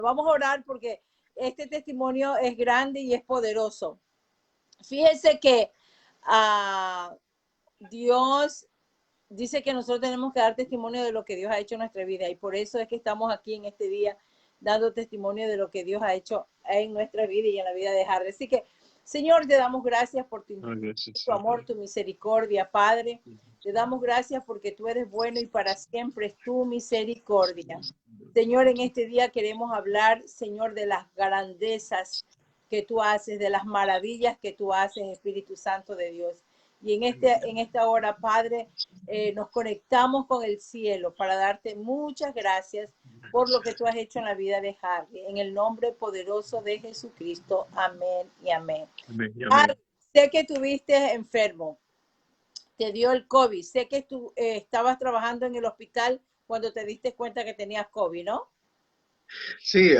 Vamos a orar porque este testimonio es grande y es poderoso. Fíjense que Dios dice que nosotros tenemos que dar testimonio de lo que Dios ha hecho en nuestra vida, y por eso es que estamos aquí en este día dando testimonio de lo que Dios ha hecho en nuestra vida y en la vida de Harry. Así que, Señor, te damos gracias por tu amor, tu misericordia, Padre. Te damos gracias porque tú eres bueno y para siempre es tu misericordia. Señor, en este día queremos hablar, Señor, de las grandezas que tú haces, de las maravillas que tú haces, Espíritu Santo de Dios. Y en esta hora, Padre, nos conectamos con el cielo para darte muchas gracias por lo que tú has hecho en la vida de Harry. En el nombre poderoso de Jesucristo. Amén y amén. Amén, amén. Harry, sé que estuviste enfermo. Te dio el COVID. Sé que tú estabas trabajando en el hospital cuando te diste cuenta que tenías COVID, ¿no? Sí,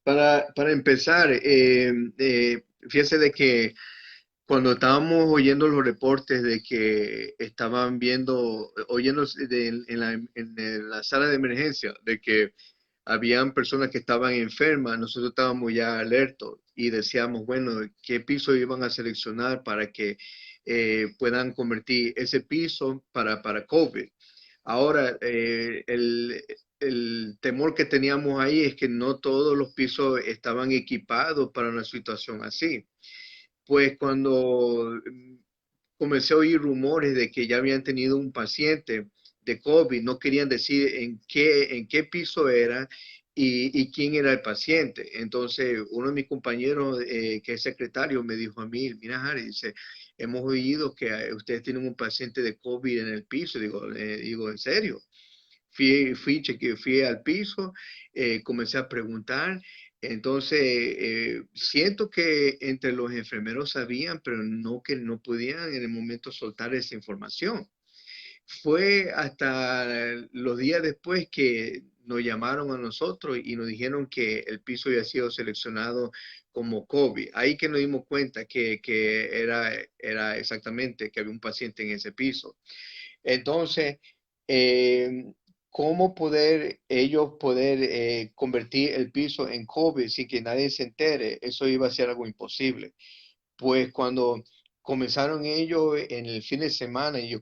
para empezar, fíjese de que cuando estábamos oyendo los reportes de que estaban oyendo en la sala de emergencia, de que habían personas que estaban enfermas, nosotros estábamos ya alertos y decíamos, bueno, ¿qué piso iban a seleccionar para que puedan convertir ese piso para COVID? Ahora, el temor que teníamos ahí es que no todos los pisos estaban equipados para una situación así. Pues cuando comencé a oír rumores de que ya habían tenido un paciente de COVID, no querían decir en qué piso era y quién era el paciente. Entonces, uno de mis compañeros, que es secretario, me dijo a mí, mira, Harry, dice, hemos oído que ustedes tienen un paciente de COVID en el piso. Digo, ¿en serio? Fui al piso, comencé a preguntar. Entonces, siento que entre los enfermeros sabían, pero no que no podían en el momento soltar esa información. Fue hasta los días después que nos llamaron a nosotros y nos dijeron que el piso había sido seleccionado como COVID. Ahí que nos dimos cuenta que era exactamente que había un paciente en ese piso. Entonces, eh, ¿cómo ellos poder convertir el piso en COVID sin que nadie se entere? Eso iba a ser algo imposible. Pues cuando comenzaron ellos en el fin de semana, y yo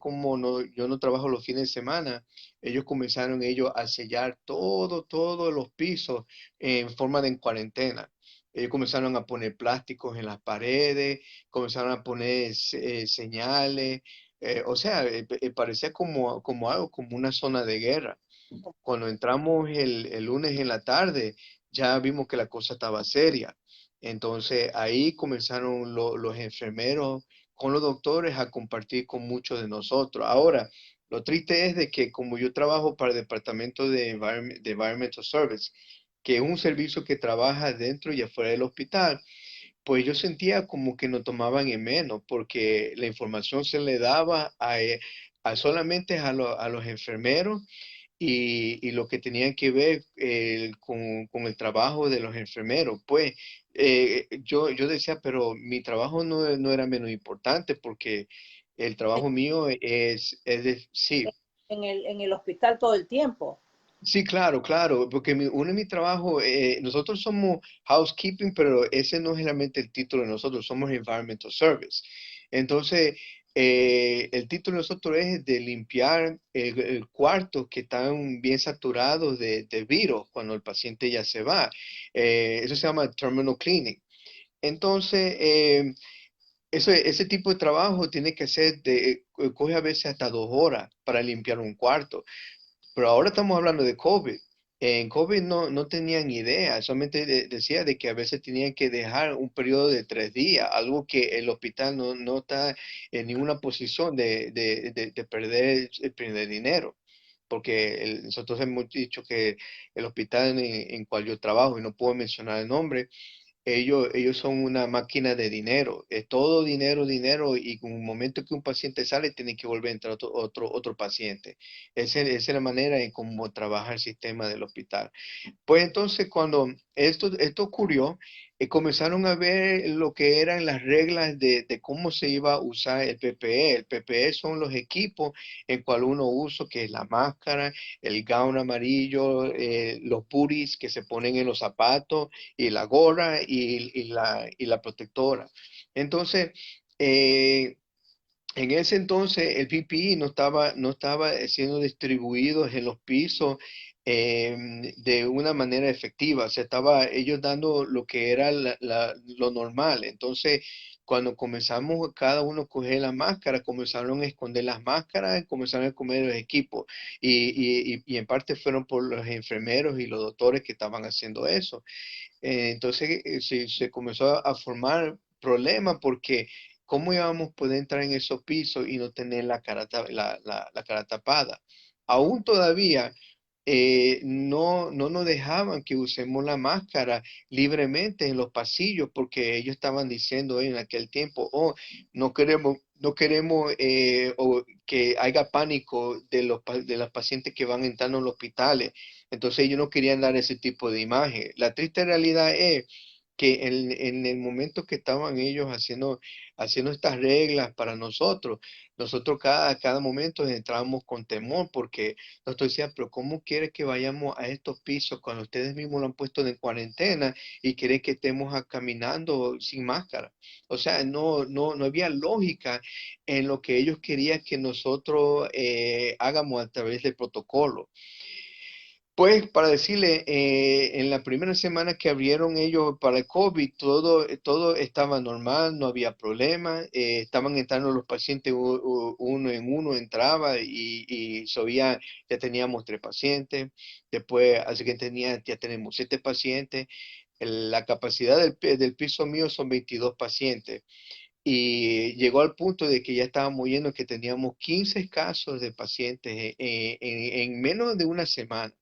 no trabajo los fines de semana, ellos comenzaron ellos a sellar todos los pisos en forma de cuarentena. Ellos comenzaron a poner plásticos en las paredes, comenzaron a poner señales, o sea, parecía como una zona de guerra. Cuando entramos el lunes en la tarde, ya vimos que la cosa estaba seria. Entonces ahí comenzaron los enfermeros con los doctores a compartir con muchos de nosotros. Ahora, lo triste es de que como yo trabajo para el Departamento de Environmental Service, que es un servicio que trabaja dentro y afuera del hospital, pues yo sentía como que nos tomaban en menos, porque la información se le daba solamente a los enfermeros y lo que tenían que ver con el trabajo de los enfermeros. Pues yo decía, pero mi trabajo no era menos importante porque el trabajo mío sí. En el hospital todo el tiempo. Sí, claro, claro, porque uno de mis trabajos, nosotros somos housekeeping, pero ese no es realmente el título de nosotros, somos environmental service. Entonces, el título de nosotros es de limpiar el cuarto que están bien saturados de virus cuando el paciente ya se va. Eso se llama terminal cleaning. Entonces, ese tipo de trabajo tiene que ser coge a veces hasta 2 horas para limpiar un cuarto. Pero ahora estamos hablando de COVID. En COVID no tenían idea, solamente decía de que a veces tenían que dejar un periodo de 3 días, algo que el hospital no está en ninguna posición de perder dinero, porque nosotros hemos dicho que el hospital en cual yo trabajo, y no puedo mencionar el nombre, ellos son una máquina de dinero, es todo dinero, dinero, y en un momento que un paciente sale, tiene que volver a entrar otro paciente. Esa es la manera en cómo trabaja el sistema del hospital. Pues entonces, cuando esto ocurrió, comenzaron a ver lo que eran las reglas de cómo se iba a usar el PPE. El PPE son los equipos en cual uno usa, que es la máscara, el gown amarillo, los puris que se ponen en los zapatos, y la gorra y la protectora. Entonces, eh, en ese entonces el PPE no estaba siendo distribuido en los pisos de una manera efectiva. Se estaba ellos dando lo que era lo normal. Entonces, cuando comenzamos cada uno a coger la máscara, comenzaron a esconder las máscaras, comenzaron a comer los equipos. Y en parte fueron por los enfermeros y los doctores que estaban haciendo eso. Entonces se comenzó a formar problemas porque ¿cómo íbamos a poder entrar en esos pisos y no tener la cara tapada? Aún todavía no nos dejaban que usemos la máscara libremente en los pasillos porque ellos estaban diciendo en aquel tiempo, oh, no queremos que haya pánico de los pacientes que van entrando en los hospitales. Entonces ellos no querían dar ese tipo de imagen. La triste realidad es que en el momento que estaban ellos haciendo estas reglas para nosotros cada momento entrábamos con temor porque nosotros decíamos, pero ¿cómo quiere que vayamos a estos pisos cuando ustedes mismos lo han puesto en cuarentena y quieren que estemos caminando sin máscara? O sea, no había lógica en lo que ellos querían que nosotros hagamos a través del protocolo. Pues para decirle, en la primera semana que abrieron ellos para el COVID, todo estaba normal, no había problema, estaban entrando los pacientes uno en uno, entraba y ya teníamos 3 pacientes, después así que ya tenemos 7 pacientes, la capacidad del piso mío son 22 pacientes. Y llegó al punto de que ya estábamos viendo que teníamos 15 casos de pacientes en menos de una semana.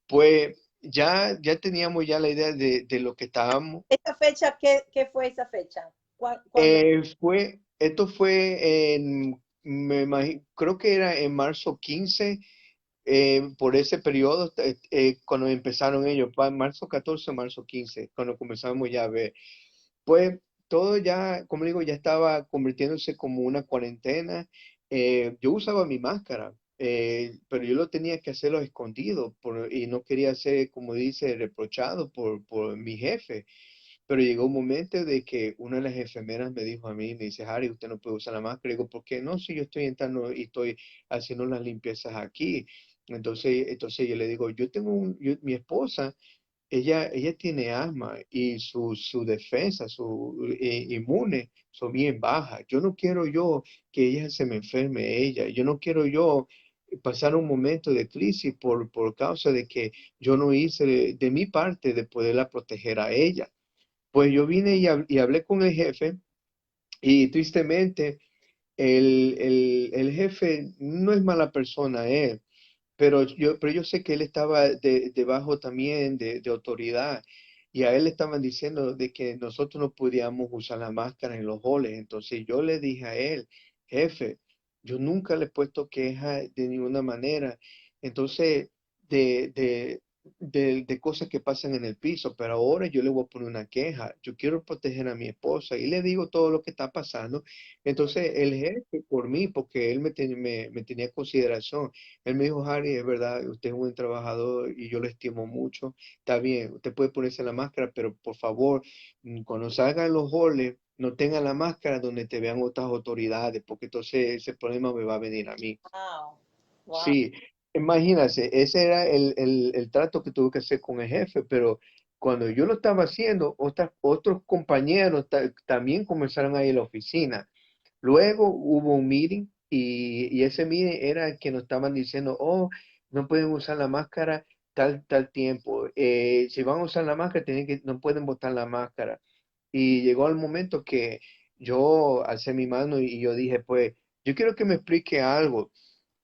Pues ya teníamos ya la idea de lo que estábamos. ¿Esa fecha, qué fue esa fecha? ¿Cuándo? Esto fue creo que era en marzo 15, por ese periodo, cuando empezaron ellos, marzo 14, marzo 15, cuando comenzamos ya a ver. Pues todo ya, como digo, ya estaba convirtiéndose como una cuarentena. Yo usaba mi máscara, pero yo lo tenía que hacerlo escondido y no quería ser, como dice, reprochado por mi jefe. Pero llegó un momento de que una de las enfermeras me dijo a mí, me dice, Harry, usted no puede usar la máscara. Y digo, ¿por qué no? Si yo estoy entrando y estoy haciendo las limpiezas aquí. Entonces yo le digo, mi esposa, ella tiene asma y su defensa, su inmune, son bien bajas. Yo no quiero que ella se me enferme ella. Yo no quiero pasar un momento de crisis por causa de que yo no hice de mi parte de poderla proteger a ella. Pues yo vine y hablé con el jefe y tristemente el jefe no es mala persona, él, pero yo sé que él estaba debajo también de autoridad y a él le estaban diciendo de que nosotros no podíamos usar la máscara en los halls. Entonces yo le dije a él, jefe, yo nunca le he puesto queja de ninguna manera. Entonces, de, de, de cosas que pasan en el piso, pero ahora yo le voy a poner una queja. Yo quiero proteger a mi esposa y le digo todo lo que está pasando. Entonces el jefe por mí, porque él me tenía consideración, él me dijo, Harry, es verdad, usted es un buen trabajador y yo lo estimo mucho. Está bien, usted puede ponerse la máscara, pero por favor, cuando salgan los goles, no tenga la máscara donde te vean otras autoridades, porque entonces ese problema me va a venir a mí. Wow, wow. Sí, imagínate, ese era el trato que tuve que hacer con el jefe, pero cuando yo lo estaba haciendo, otros compañeros también comenzaron a ir a la oficina. Luego hubo un meeting y ese meeting era que nos estaban diciendo, oh, no pueden usar la máscara tal tiempo. Si van a usar la máscara, no pueden botar la máscara. Y llegó el momento que yo alcé mi mano y yo dije, pues, yo quiero que me explique algo.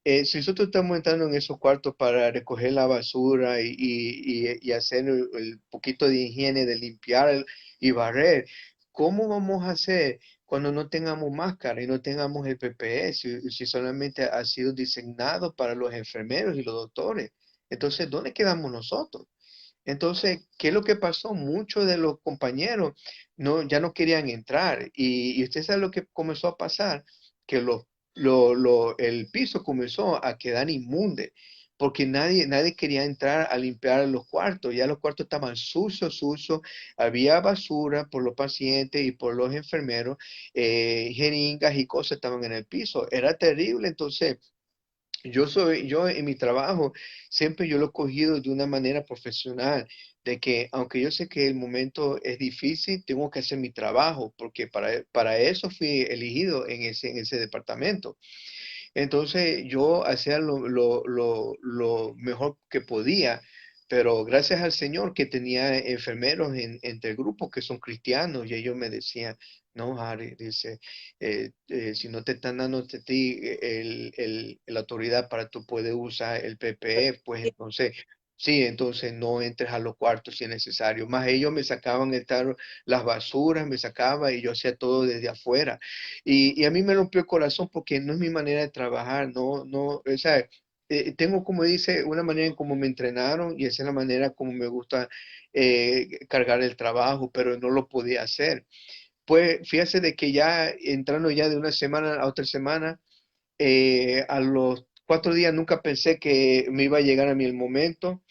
Si nosotros estamos entrando en esos cuartos para recoger la basura y hacer el poquito de higiene, de limpiar y barrer, ¿cómo vamos a hacer cuando no tengamos máscara y no tengamos el PPE, si solamente ha sido diseñado para los enfermeros y los doctores? Entonces, ¿dónde quedamos nosotros? Entonces, ¿qué es lo que pasó? Muchos de los compañeros ya no querían entrar y usted sabe lo que comenzó a pasar, que el piso comenzó a quedar inmunde porque nadie quería entrar a limpiar los cuartos. Ya los cuartos estaban sucios, sucios, había basura por los pacientes y por los enfermeros, jeringas y cosas estaban en el piso. Era terrible, entonces yo en mi trabajo, siempre yo lo he cogido de una manera profesional, de que aunque yo sé que el momento es difícil, tengo que hacer mi trabajo, porque para eso fui elegido en ese departamento. Entonces yo hacía lo mejor que podía, pero gracias al Señor que tenía enfermeros entre el grupo que son cristianos y ellos me decían, no, Harry, dice, si no te están dando a ti la autoridad para tú poder usar el PPE, pues entonces... Sí, entonces no entres a los cuartos si es necesario. Más ellos me sacaban las basuras, me sacaban y yo hacía todo desde afuera. Y a mí me rompió el corazón porque no es mi manera de trabajar, o sea, tengo como dice, una manera en cómo me entrenaron y esa es la manera como me gusta cargar el trabajo, pero no lo podía hacer. Pues fíjese de que ya entrando ya de una semana a otra semana, a los 4 días nunca pensé que me iba a llegar a mí el momento.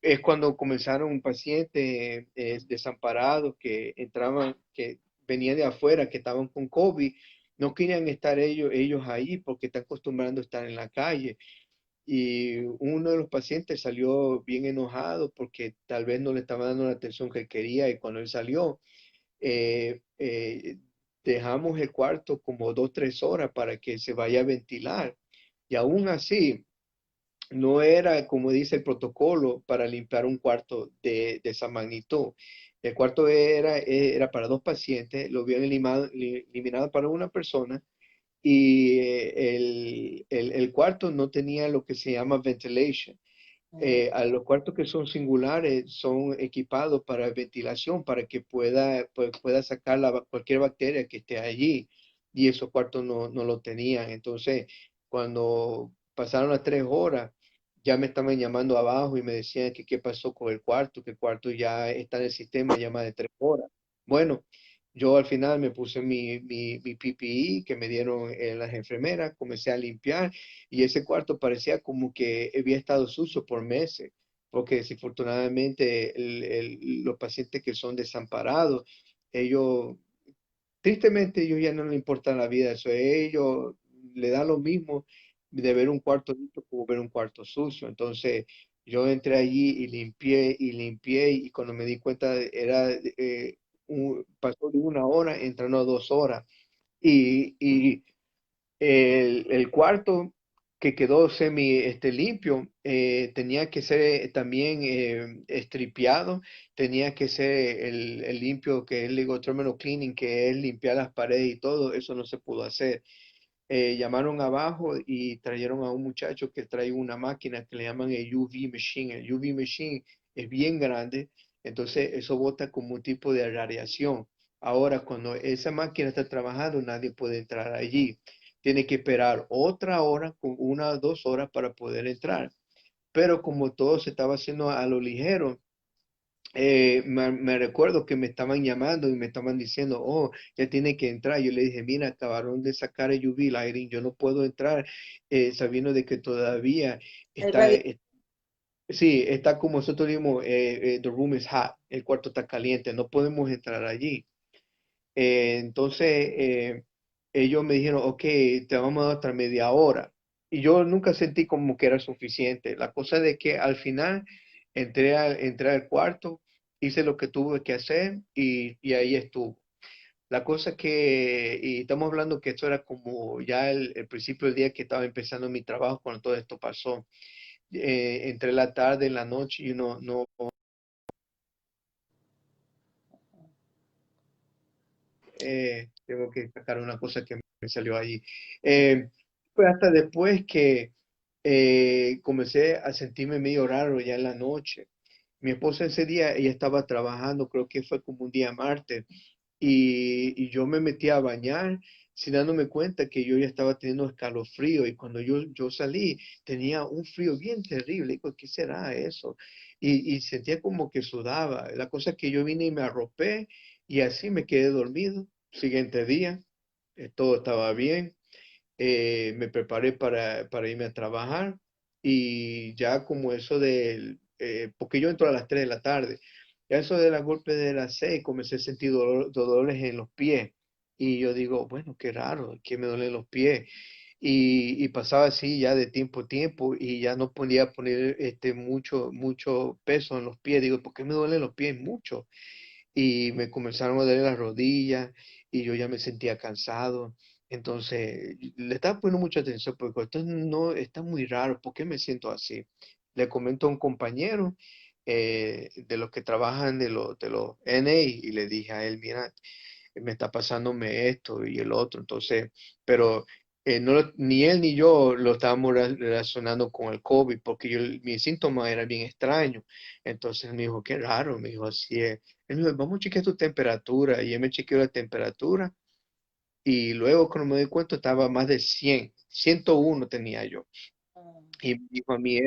Es cuando comenzaron un paciente desamparado que entraban, que venía de afuera, que estaban con COVID, no querían estar ellos ahí porque están acostumbrando a estar en la calle. Y uno de los pacientes salió bien enojado porque tal vez no le estaba dando la atención que quería y cuando él salió, eh, eh, dejamos el cuarto como 2, 3 horas para que se vaya a ventilar. Y aún así, no era, como dice el protocolo, para limpiar un cuarto de esa magnitud. El cuarto era para 2 pacientes, lo habían eliminado para una persona y el cuarto no tenía lo que se llama ventilation. Ujú. A los cuartos que son singulares son equipados para ventilación, para que pueda sacar cualquier bacteria que esté allí. Y esos cuartos no lo tenían. Entonces, cuando pasaron las 3 horas, ya me estaban llamando abajo y me decían que qué pasó con el cuarto, que el cuarto ya está en el sistema ya más de 3 horas. Bueno, yo al final me puse mi PPE que me dieron las enfermeras, comencé a limpiar y ese cuarto parecía como que había estado sucio por meses, porque desafortunadamente los pacientes que son desamparados, ellos, tristemente ellos ya no les importa la vida, eso ellos le da lo mismo de ver un cuarto limpio como ver un cuarto sucio. Entonces yo entré allí y limpié y cuando me di cuenta era, pasó de 1 hora entrando a 2 horas. Y el cuarto que quedó semi limpio tenía que ser también estripiado, tenía que ser el limpio que es el término cleaning, que es limpiar las paredes y todo, eso no se pudo hacer. Llamaron abajo y trajeron a un muchacho que trae una máquina que le llaman el UV machine. El UV machine es bien grande, entonces eso bota como un tipo de radiación. Ahora, cuando esa máquina está trabajando, nadie puede entrar allí. Tiene que esperar otra hora, con 1 o 2 horas para poder entrar. Pero como todo se estaba haciendo a lo ligero, me recuerdo que me estaban llamando y me estaban diciendo, oh, ya tiene que entrar. Yo le dije, mira, acabaron de sacar el UV lighting, yo no puedo entrar sabiendo de que todavía El está, radio- sí, está como nosotros dijimos, the room is hot, el cuarto está caliente, no podemos entrar allí. Entonces, ellos me dijeron, ok, te vamos a dar otra media hora. Y yo nunca sentí como que era suficiente. La cosa de que al final entré al cuarto, hice lo que tuve que hacer y ahí estuvo. La cosa que, y estamos hablando que esto era como ya el principio del día que estaba empezando mi trabajo cuando todo esto pasó. Entre la tarde y la noche y no, tengo que sacar una cosa que me salió allí. Fue hasta después que comencé a sentirme medio raro ya en la noche. Mi esposa ese día, ella estaba trabajando, creo que fue como un día martes, y yo me metí a bañar sin dándome cuenta que yo ya estaba teniendo escalofrío y cuando yo salí tenía un frío bien terrible. Digo, ¿qué será eso? y sentía como que sudaba. La cosa es que yo vine y me arropé y así me quedé dormido. Siguiente día, todo estaba bien. Me preparé para irme a trabajar y ya como eso porque yo entro a las 3 de la tarde, ya eso de la golpe de las 6 comencé a sentir dolores en los pies y yo digo, bueno, qué raro, que me duelen los pies. Y pasaba así ya de tiempo a tiempo y ya no podía poner mucho peso en los pies. Digo, ¿por qué me duelen los pies mucho? Y me comenzaron a doler las rodillas y yo ya me sentía cansado. Entonces, le estaba poniendo mucha atención porque esto no está muy raro. ¿Por qué me siento así? Le comento a un compañero de los que trabajan de los NA y le dije a él, mira, me está pasándome esto y el otro. Entonces, pero ni él ni yo lo estábamos relacionando con el COVID porque mi síntoma era bien extraño. Entonces él me dijo, qué raro, me dijo, así es. Él me dijo, vamos a chequear tu temperatura. Y él me chequeó la temperatura y luego cuando me di cuenta estaba más de 101 tenía yo. Y me dijo a mí,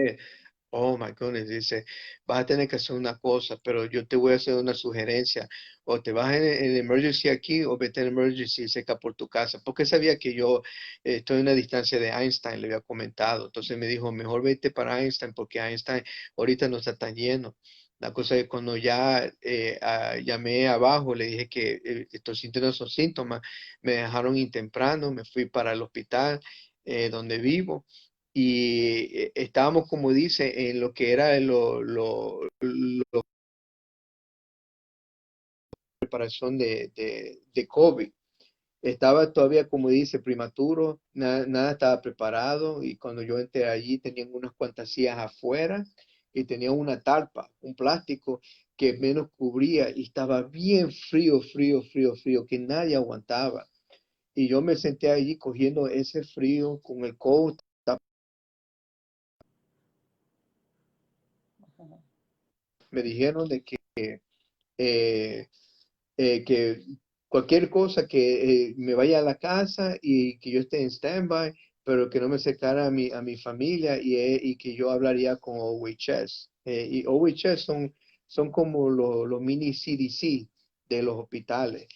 oh my goodness, dice, vas a tener que hacer una cosa, pero yo te voy a hacer una sugerencia. O te vas en emergency aquí o vete en emergency cerca por tu casa. Porque sabía que yo estoy en una distancia de Einstein, le había comentado. Entonces me dijo, mejor vete para Einstein porque Einstein ahorita no está tan lleno. La cosa es cuando ya llamé abajo, le dije que estos síntomas son síntomas, me dejaron ir temprano, me fui para el hospital donde vivo y estábamos, como dice, en lo que era preparación de COVID. Estaba todavía, como dice, prematuro, nada estaba preparado y cuando yo entré allí tenían unas cuantas sillas afuera y tenían una tarpa, un plástico que menos cubría y estaba bien frío, frío, frío, frío, que nadie aguantaba. Y yo me senté allí cogiendo ese frío con el coat. Me dijeron de eh, que cualquier cosa que me vaya a la casa y que yo esté en standby, pero que no me acercara a mi familia y que yo hablaría con OHS. Y OHS son como los mini CDC de los hospitales.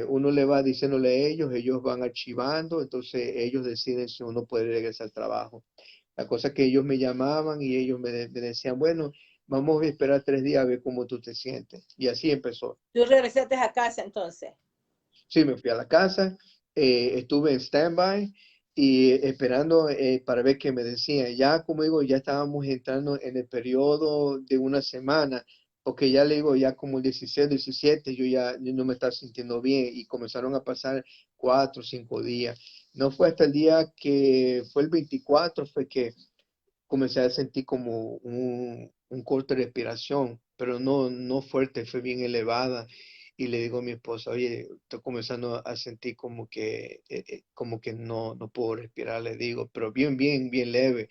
Uno le va diciéndole a ellos van archivando, entonces ellos deciden si uno puede regresar al trabajo. La cosa que ellos me llamaban y ellos me decían, bueno, vamos a esperar 3 días a ver cómo tú te sientes. Y así empezó. Tú regresaste a casa entonces. Sí, me fui a la casa, estuve en standby y esperando para ver qué me decían. Ya, como digo, ya estábamos entrando en el periodo de una semana, porque ya le digo, ya como el 16, 17, yo no me estaba sintiendo bien y comenzaron a pasar 4 o 5 días. No fue hasta el día que fue el 24, fue que comencé a sentir como un corte de respiración, pero no fuerte, fue bien elevada. Y le digo a mi esposa, oye, estoy comenzando a sentir como que no puedo respirar, le digo, pero bien, bien, bien leve.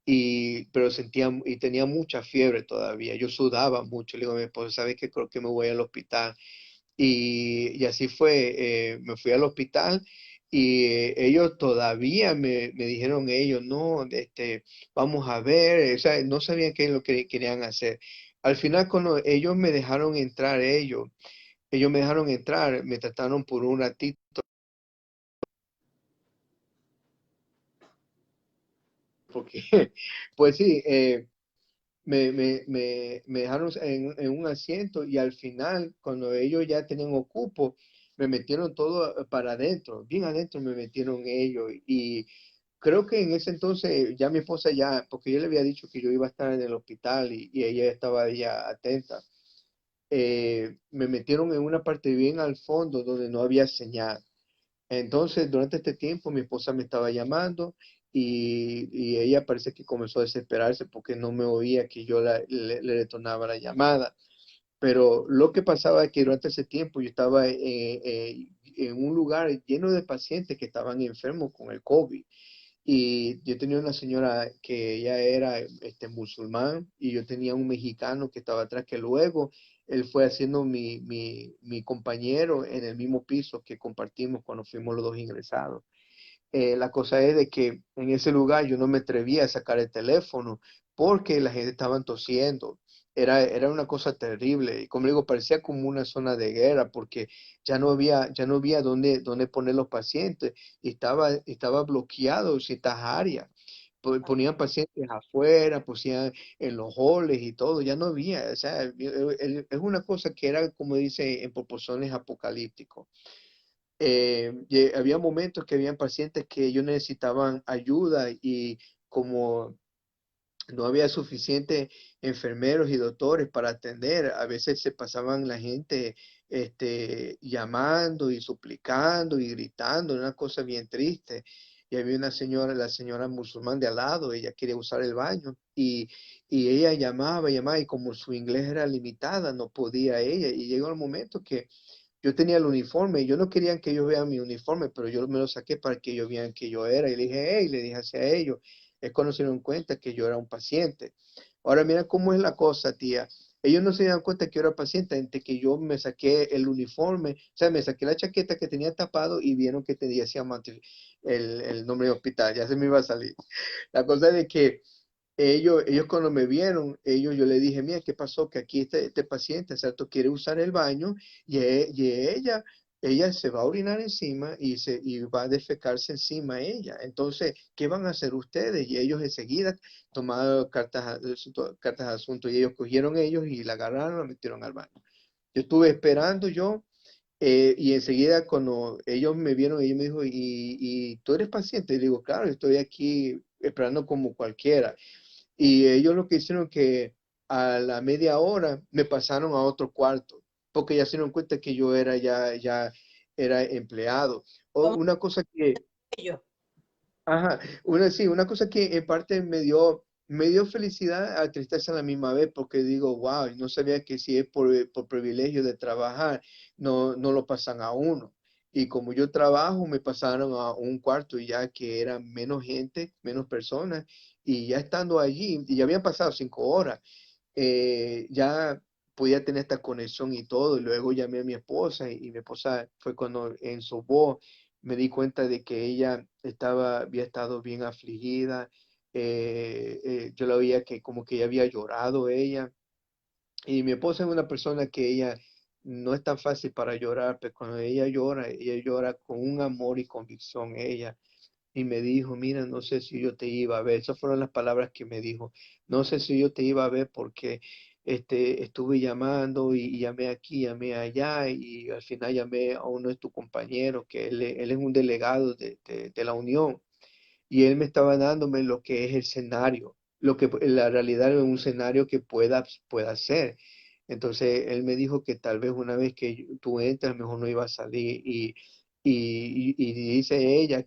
Pero y tenía mucha fiebre todavía, yo sudaba mucho. Le digo a mi esposa, ¿sabes qué? Creo que me voy al hospital. Y así fue, me fui al hospital y ellos todavía me dijeron ellos, no, vamos a ver, o sea, no sabían qué es lo que querían hacer. Al final, cuando ellos me dejaron entrar, me trataron por un ratito, porque, pues sí, me dejaron en un asiento y al final, cuando ellos ya tenían ocupo, me metieron todo para adentro, bien adentro me metieron ellos y creo que en ese entonces ya mi esposa ya, porque yo le había dicho que yo iba a estar en el hospital y ella estaba ya atenta, me metieron en una parte bien al fondo donde no había señal. Entonces, durante este tiempo, mi esposa me estaba llamando y ella parece que comenzó a desesperarse porque no me oía que yo le retornaba la llamada. Pero lo que pasaba es que durante ese tiempo yo estaba en un lugar lleno de pacientes que estaban enfermos con el COVID. Y yo tenía una señora que ella era musulmán y yo tenía un mexicano que estaba atrás que luego él fue haciendo mi compañero en el mismo piso que compartimos cuando fuimos los dos ingresados. La cosa es de que en ese lugar yo no me atrevía a sacar el teléfono porque la gente estaba tosiendo era una cosa terrible. Y como digo, parecía como una zona de guerra porque ya no había dónde poner los pacientes y estaba bloqueado ciertas áreas. Ponían pacientes afuera, pusían en los halls y todo, ya no había, o sea, es una cosa que era, como dice, en proporciones apocalípticos. Había momentos que habían pacientes que ellos necesitaban ayuda y como no había suficientes enfermeros y doctores para atender. A veces se pasaban la gente llamando y suplicando y gritando, una cosa bien triste. Y había una señora, la señora musulmán de al lado, ella quería usar el baño y ella llamaba y como su inglés era limitada, no podía ella. Y llegó el momento que yo tenía el uniforme y yo no quería que ellos vean mi uniforme, pero yo me lo saqué para que ellos vean que yo era. Y le dije, hey, le dije hacia ellos, es cuando se dieron cuenta que yo era un paciente. Ahora mira cómo es la cosa, tía. Ellos no se dieron cuenta que yo era paciente, entre que yo me saqué el uniforme, o sea, me saqué la chaqueta que tenía tapado y vieron que tenía ese amante, el nombre de hospital, ya se me iba a salir. La cosa es de que ellos cuando me vieron, yo le dije, mira, ¿qué pasó? Que aquí este paciente, ¿cierto? Quiere usar el baño y ella se va a orinar encima y va a defecarse encima ella. Entonces, ¿qué van a hacer ustedes? Y ellos enseguida tomaron cartas de asunto y ellos cogieron ellos y la agarraron, la metieron al baño. Yo estuve esperando y enseguida cuando ellos me vieron, ellos me dijo, ¿y tú eres paciente? Y le digo, claro, estoy aquí esperando como cualquiera. Y ellos lo que hicieron que a la media hora me pasaron a otro cuarto, porque ya se dieron cuenta que yo ya era empleado. ¿Cómo Una cosa que, ellos? ajá, sí, una cosa que en parte me dio felicidad a tristeza a la misma vez, porque digo, wow, no sabía que si es por privilegio de trabajar, no lo pasan a uno. Y como yo trabajo, me pasaron a un cuarto ya que era menos gente, menos personas, y ya estando allí, y ya habían pasado 5 horas, ya podía tener esta conexión y todo. Y luego llamé a mi esposa y mi esposa fue cuando en su voz me di cuenta de que ella había estado bien afligida. Yo la veía que como que ella había llorado ella. Y mi esposa es una persona que ella no es tan fácil para llorar, pero cuando ella llora con un amor y convicción, ella. Y me dijo, mira, no sé si yo te iba a ver. Esas fueron las palabras que me dijo. No sé si yo te iba a ver porque estuve llamando y llamé aquí, llamé allá y al final llamé a uno de tus compañeros, que él es un delegado de la Unión y él me estaba dándome lo que es el escenario, lo que la realidad es un escenario que pueda ser. Entonces él me dijo que tal vez una vez que tú entras, mejor no iba a salir y dice ella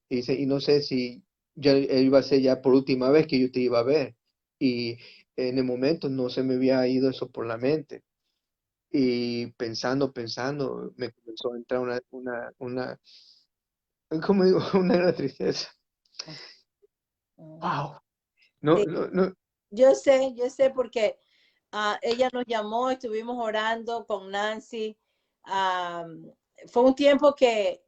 dice, y no sé si ya él iba a ser ya por última vez que yo te iba a ver. Y en el momento no se me había ido eso por la mente. Y pensando, me comenzó a entrar ¿cómo digo? Una gran tristeza. Mm. Wow. No, Sí, no, no. yo sé porque ella nos llamó, estuvimos orando con Nancy. Fue un tiempo que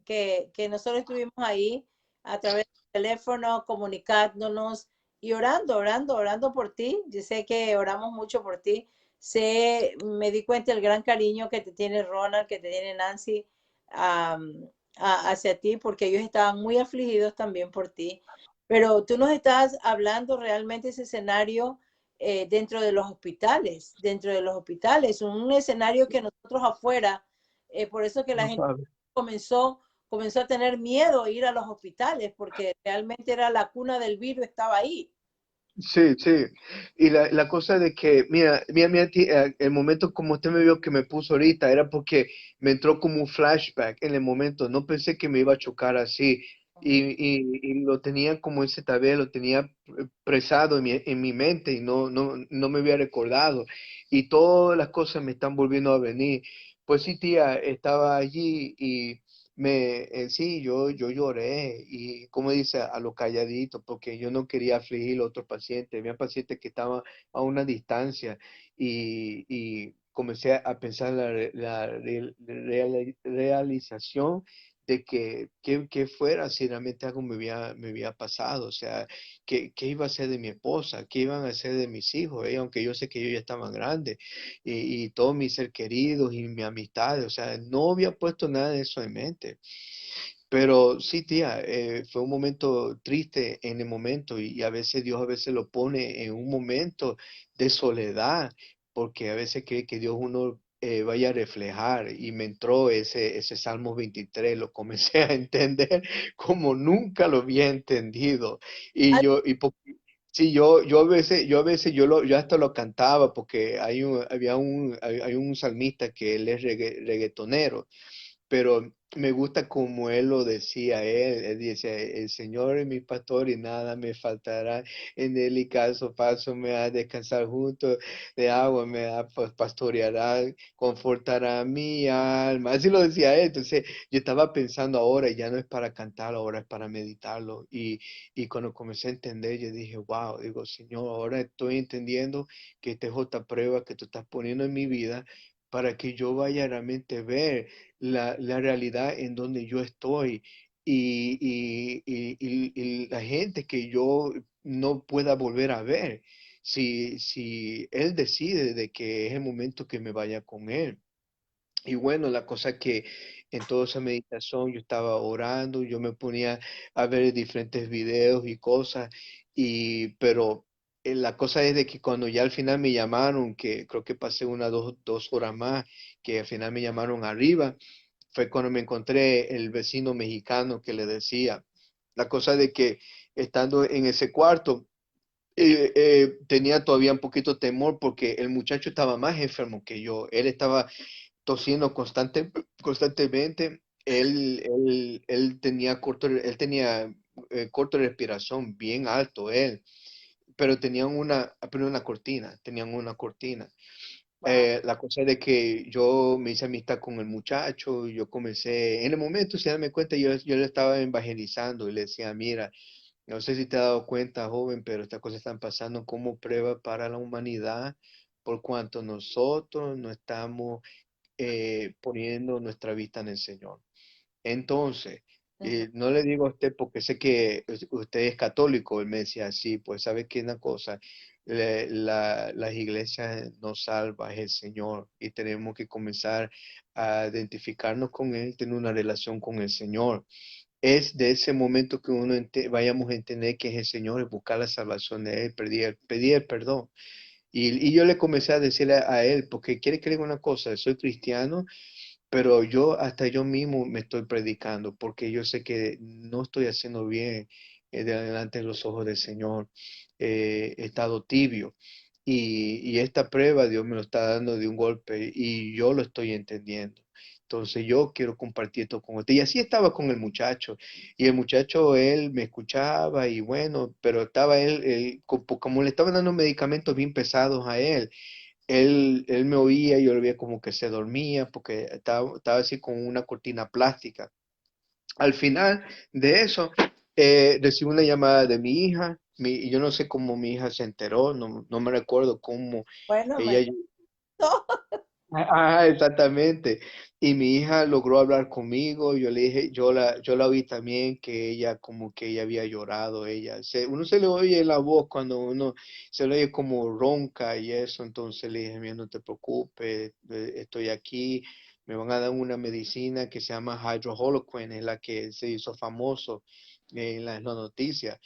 nosotros estuvimos ahí a través del teléfono, comunicándonos y orando por ti. Yo sé que oramos mucho por ti. Me di cuenta del gran cariño que te tiene Ronald, que te tiene Nancy hacia ti, porque ellos estaban muy afligidos también por ti. Pero tú nos estás hablando realmente ese escenario dentro de los hospitales, un escenario que nosotros afuera, por eso que la No gente sabe. comenzó, comenzó a tener miedo a ir a los hospitales, porque realmente era la cuna del virus, estaba ahí. Sí, sí. Y la cosa de que, mira, el momento como usted me vio que me puso ahorita, era porque me entró como un flashback en el momento. No pensé que me iba a chocar así. Y lo tenía como ese tabel, lo tenía presado en mi mente y no me había recordado. Y todas las cosas me están volviendo a venir. Pues sí, tía, estaba allí y sí, yo lloré y como dice, a lo calladito, porque yo no quería afligir a otros pacientes. Había pacientes que estaban a una distancia y comencé a pensar realización de que fuera si realmente algo me había pasado, o sea, qué iba a ser de mi esposa, qué iban a hacer de mis hijos, aunque yo sé que ellos ya estaban grandes, y todos mis ser queridos y mi amistad, o sea, no había puesto nada de eso en mente. Pero sí, tía, fue un momento triste en el momento y a veces Dios a veces lo pone en un momento de soledad, porque a veces cree que Dios uno vaya a reflejar y me entró ese Salmo 23, lo comencé a entender como nunca lo había entendido. Y Ah, yo, sí, yo a veces yo hasta lo cantaba porque hay un salmista que él es reggaetonero, pero me gusta como él lo decía, él dice, el Señor es mi pastor y nada me faltará, en él y caso paso me ha de descansar junto de agua, me ha pastoreará, confortará mi alma, así lo decía él. Entonces yo estaba pensando ahora, ya no es para cantarlo, ahora es para meditarlo, y cuando comencé a entender, yo dije, wow, digo, Señor, ahora estoy entendiendo que esta es otra prueba que tú estás poniendo en mi vida para que yo vaya realmente a ver la realidad en donde yo estoy y la gente que yo no pueda volver a ver. Si Él decide de que es el momento que me vaya con Él. Y bueno, la cosa que en toda esa meditación yo estaba orando, yo me ponía a ver diferentes videos y cosas, pero la cosa es de que cuando ya al final me llamaron, que creo que pasé dos horas más, que al final me llamaron arriba, fue cuando me encontré el vecino mexicano que le decía. La cosa de que estando en ese cuarto, tenía todavía un poquito temor porque el muchacho estaba más enfermo que yo. Él estaba tosiendo constantemente. Él tenía corto de respiración, bien alto él, pero tenían una cortina. wow. La cosa de que yo me hice amistad con el muchacho, y yo comencé, en el momento, si darme cuenta, yo le estaba evangelizando y le decía, mira, no sé si te has dado cuenta, joven, pero estas cosas están pasando como prueba para la humanidad, por cuanto nosotros no estamos poniendo nuestra vista en el Señor. Entonces, Ujú. no le digo a usted porque sé que usted es católico, él me decía, sí, pues sabe que una cosa, las iglesias nos salva, es el Señor, y tenemos que comenzar a identificarnos con Él, tener una relación con el Señor. Es de ese momento que vayamos a entender que es el Señor, es buscar la salvación de Él, pedir el perdón. Y yo le comencé a decirle a él, porque quiere que le diga una cosa, soy cristiano, pero yo hasta yo mismo me estoy predicando, porque yo sé que no estoy haciendo bien delante de los ojos del Señor. He estado tibio. Y esta prueba Dios me lo está dando de un golpe y yo lo estoy entendiendo. Entonces yo quiero compartir esto con usted. Y así estaba con el muchacho. Y el muchacho, él me escuchaba y bueno, pero estaba como le estaban dando medicamentos bien pesados a él, él me oía y yo lo veía como que se dormía porque estaba así con una cortina plástica. Al final de eso, recibí una llamada de mi hija. Y yo no sé cómo mi hija se enteró, no me recuerdo cómo Bueno, me ella. encantó. Exactamente. Y mi hija logró hablar conmigo. Yo le dije, yo la vi también que ella como que ella había llorado. Uno se le oye la voz cuando uno se le oye como ronca y eso. Entonces le dije, mira, no te preocupes, estoy aquí. Me van a dar una medicina que se llama hydroxychloroquine, es la que se hizo famoso en las noticias.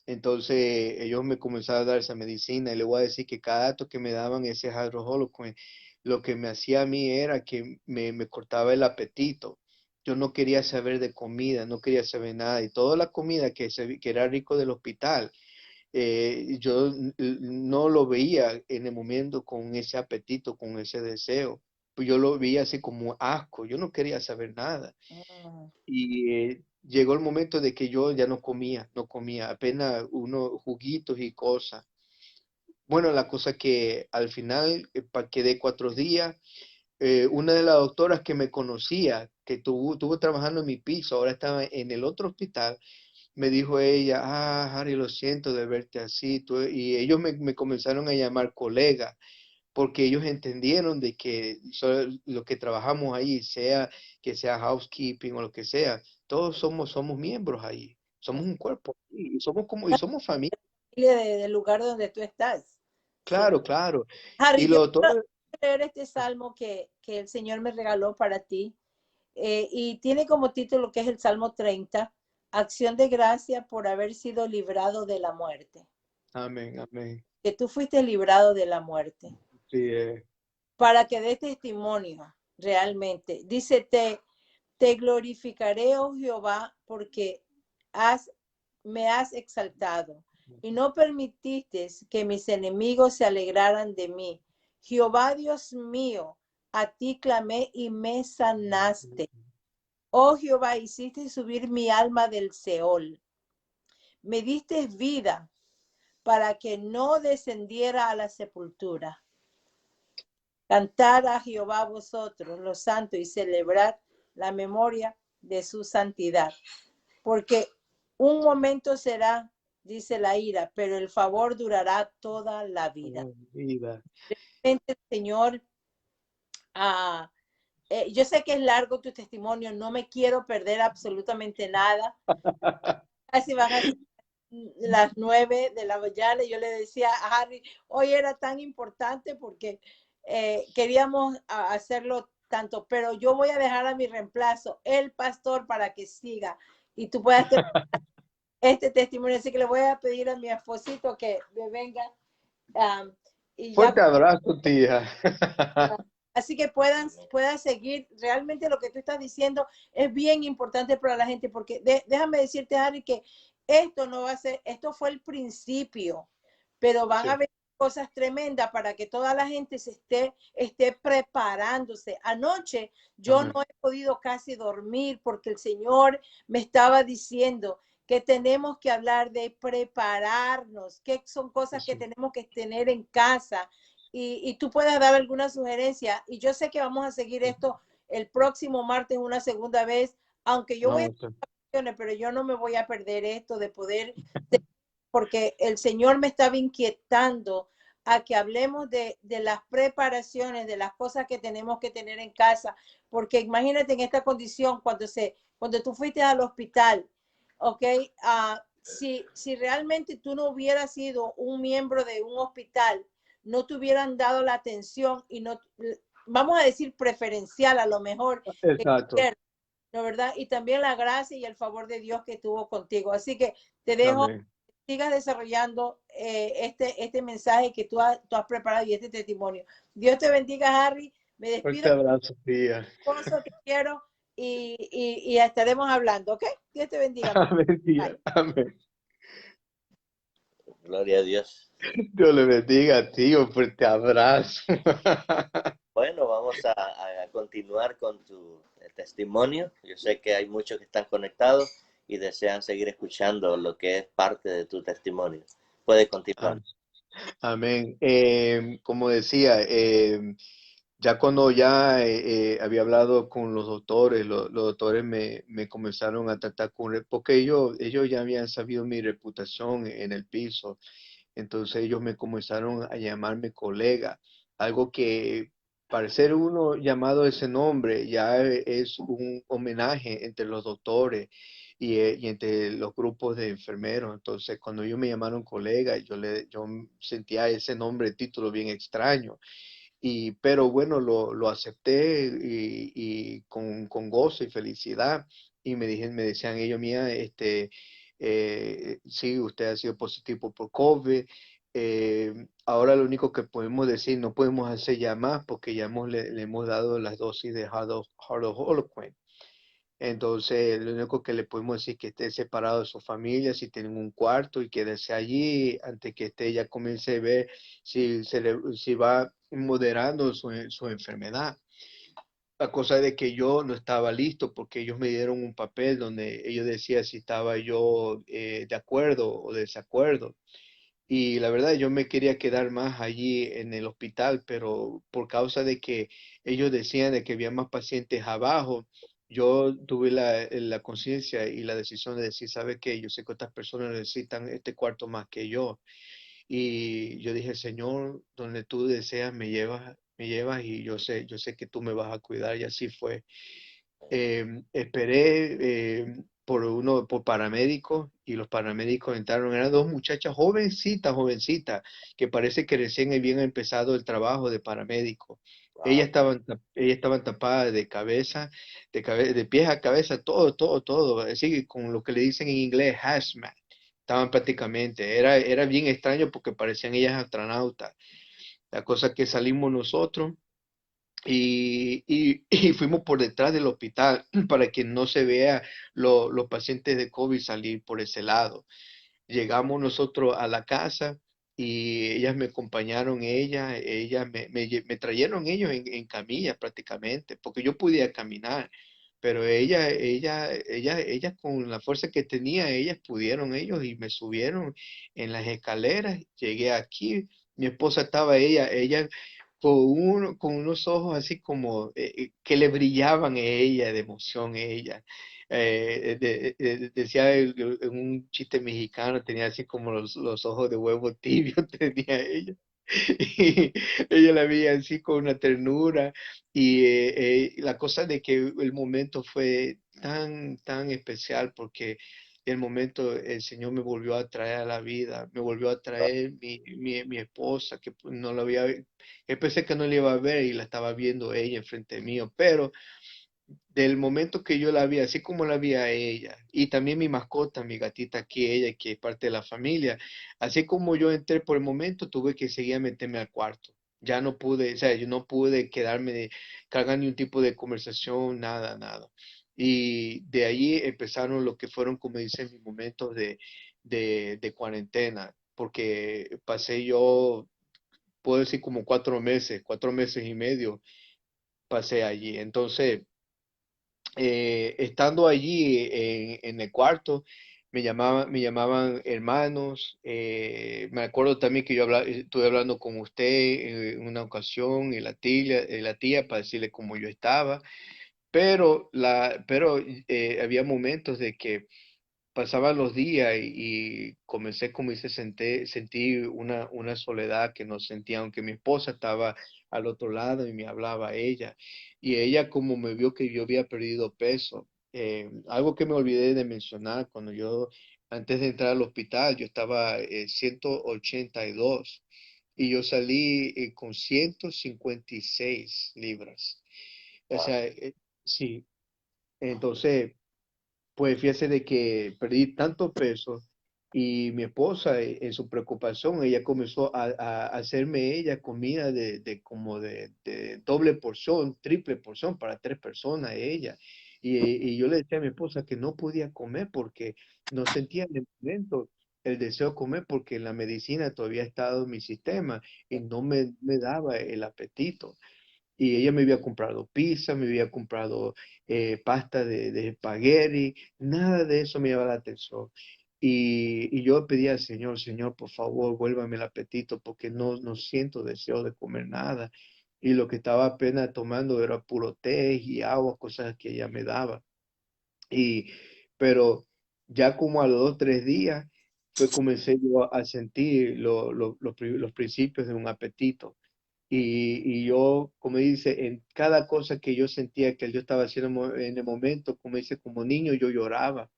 Entonces ellos me comenzaron a dar esa medicina y le voy a decir que cada dato que me daban ese hydroxychloroquine, lo que me hacía a mí era que me cortaba el apetito. Yo no quería saber de comida, no quería saber nada. Y toda la comida que era rico del hospital, yo no lo veía en el momento con ese apetito, con ese deseo. Pues yo lo veía así como asco. Yo no quería saber nada. Mm. Y llegó el momento de que yo ya no comía, apenas unos juguitos y cosas. Bueno, la cosa que al final quedé 4 días. Una de las doctoras que me conocía, que estuvo trabajando en mi piso, ahora estaba en el otro hospital, me dijo ella, Harry, lo siento de verte así. Y ellos me comenzaron a llamar colega porque ellos entendieron de que lo que trabajamos ahí, sea que sea housekeeping o lo que sea, todos somos miembros ahí, somos un cuerpo y somos familia. Del lugar donde tú estás. Sí. Claro, claro. Y Harry, yo lo quiero todo, leer este salmo que el Señor me regaló para ti. Y tiene como título que es el Salmo 30, acción de gracia por haber sido librado de la muerte. amén, amén. Que tú fuiste librado de la muerte. Sí, Para que dé testimonio realmente. Dice, te glorificaré, oh Jehová, porque has, me has exaltado y no permitiste que mis enemigos se alegraran de mí. Jehová Dios mío, a ti clamé y me sanaste. Oh Jehová, hiciste subir mi alma del Seol. Me diste vida para que no descendiera a la sepultura. Cantar a Jehová vosotros, los santos, y celebrar la memoria de su santidad. Porque un momento será, dice la ira, pero el favor durará toda la vida. vida. El Señor, yo sé que es largo tu testimonio, no me quiero perder absolutamente nada. Casi van a ser las 9 de la mañana. Yo le decía a Harry, hoy era tan importante porque queríamos hacerlo tanto, pero yo voy a dejar a mi reemplazo, el pastor, para que siga y tú puedas tener este testimonio. Así que le voy a pedir a mi esposito que me venga y ya. Fuerte abrazo, tía. Así que puedan seguir. Realmente lo que tú estás diciendo es bien importante para la gente, porque déjame decirte, Harry, que esto no va a ser, esto fue el principio, pero van a Sí, haber cosas tremendas para que toda la gente esté preparándose. Anoche yo amén. no he podido casi dormir porque el Señor me estaba diciendo que tenemos que hablar de prepararnos, que son cosas que Sí. tenemos que tener en casa y tú puedas dar alguna sugerencia. Y yo sé que vamos a seguir esto el próximo martes una segunda vez, aunque yo voy a No, sí. pero yo no me voy a perder esto de poder, porque el Señor me estaba inquietando a que hablemos de las preparaciones, de las cosas que tenemos que tener en casa, porque imagínate en esta condición, cuando tú fuiste al hospital, ¿ok? Si realmente tú no hubieras sido un miembro de un hospital, no te hubieran dado la atención y no, vamos a decir preferencial a lo mejor, Exacto. ¿no verdad? Y también la gracia y el favor de Dios que tuvo contigo. Así que te dejo, Amén. sigas desarrollando este mensaje que tú has preparado y este testimonio. Dios te bendiga, Harry. Me despido, Fuerte abrazo, tía. esposo, te quiero y estaremos hablando, ¿ok? Dios te bendiga. Amén, tía. Bye. Amén. Gloria a Dios. Dios le bendiga, tío. Fuerte abrazo. Bueno, vamos a continuar con tu testimonio. Yo sé que hay muchos que están conectados y desean seguir escuchando lo que es parte de tu testimonio. Puede continuar. Amén. Como decía, ya cuando ya había hablado con los doctores, los doctores me comenzaron a tratar porque ellos ya habían sabido mi reputación en el piso. Entonces ellos me comenzaron a llamarme colega, algo que para ser uno llamado ese nombre ya es un homenaje entre los doctores y entre los grupos de enfermeros. Entonces cuando ellos me llamaron colega, yo sentía ese nombre, título bien extraño. Pero bueno, lo acepté y con gozo y felicidad. Y me decían ellos, mía, sí, usted ha sido positivo por COVID. Ahora lo único que podemos decir, no podemos hacer ya más porque ya le hemos dado las dosis de Holoquin. Entonces, lo único que le podemos decir es que esté separado de su familia, si tienen un cuarto y quédese allí antes que esté ya comience a ver si va moderando su enfermedad. La cosa de que yo no estaba listo porque ellos me dieron un papel donde ellos decían si estaba yo de acuerdo o desacuerdo. Y la verdad, yo me quería quedar más allí en el hospital, pero por causa de que ellos decían de que había más pacientes abajo, yo tuve la conciencia y la decisión de decir, ¿sabe qué? Yo sé que otras personas necesitan este cuarto más que yo. Y yo dije, Señor, donde tú deseas me llevas y yo sé que tú me vas a cuidar y así fue. Esperé por paramédicos y los paramédicos entraron, eran dos muchachas jovencitas, jovencitas, que parece que recién habían empezado el trabajo de paramédico. Wow. Ellas estaban tapadas de cabeza, de pies a cabeza, todo, todo, todo, así con lo que le dicen en inglés hazmat. Estaban prácticamente, era bien extraño porque parecían ellas astronautas. La cosa que salimos nosotros y fuimos por detrás del hospital para que no se vea los pacientes de COVID salir por ese lado. Llegamos nosotros a la casa y ellas me acompañaron, ellas me trajeron ellos en camilla prácticamente, porque yo podía caminar, pero ellas con la fuerza que tenía, ellas pudieron ellos y me subieron en las escaleras, llegué aquí, mi esposa estaba ella con unos ojos así como que le brillaban a ella de emoción, ella decía en un chiste mexicano, tenía así como los ojos de huevo tibio, tenía ella. Y ella la veía así con una ternura y la cosa de que el momento fue tan, tan especial porque el momento el Señor me volvió a traer a la vida, me volvió a traer mi esposa, que pues, no la había, yo pensé que no la iba a ver y la estaba viendo ella enfrente mío, pero del momento que yo la vi, así como la vi a ella, y también mi mascota, mi gatita aquí, ella que es parte de la familia, así como yo entré por el momento, tuve que seguir a meterme al cuarto. Ya no pude, o sea, yo no pude quedarme de cargar ni un tipo de conversación, nada, nada. Y de ahí empezaron lo que fueron, como dicen, mis momentos de cuarentena, porque pasé yo, puedo decir, como 4 meses, 4 meses y medio pasé allí. Entonces, estando allí en el cuarto, me llamaban hermanos. Me acuerdo también que estuve hablando con usted en una ocasión y la tía para decirle cómo yo estaba, pero había momentos de que pasaban los días y comencé, como dice, sentí una soledad que no sentía, aunque mi esposa estaba al otro lado y me hablaba ella. Y ella como me vio que yo había perdido peso, algo que me olvidé de mencionar, antes de entrar al hospital, yo estaba 182 y yo salí con 156 libras. O Wow. sea, sí, entonces... Pues fíjese de que perdí tanto peso y mi esposa en su preocupación, ella comenzó a hacerme ella comida de doble porción, triple porción para 3 personas ella. Y yo le decía a mi esposa que no podía comer porque no sentía en el momento el deseo de comer porque la medicina todavía estaba en mi sistema y no me daba el apetito. Y ella me había comprado pizza, me había comprado pasta de espagueti, nada de eso me llamaba la atención. Y yo pedía al Señor, Señor, por favor, vuélvame el apetito porque no siento deseo de comer nada. Y lo que estaba apenas tomando era puro té y agua, cosas que ella me daba. Y, pero ya como a los 2, 3 días, comencé yo a sentir los principios de un apetito. Y yo, como dice, en cada cosa que yo sentía que yo estaba haciendo en el momento, como dice, como niño, yo lloraba.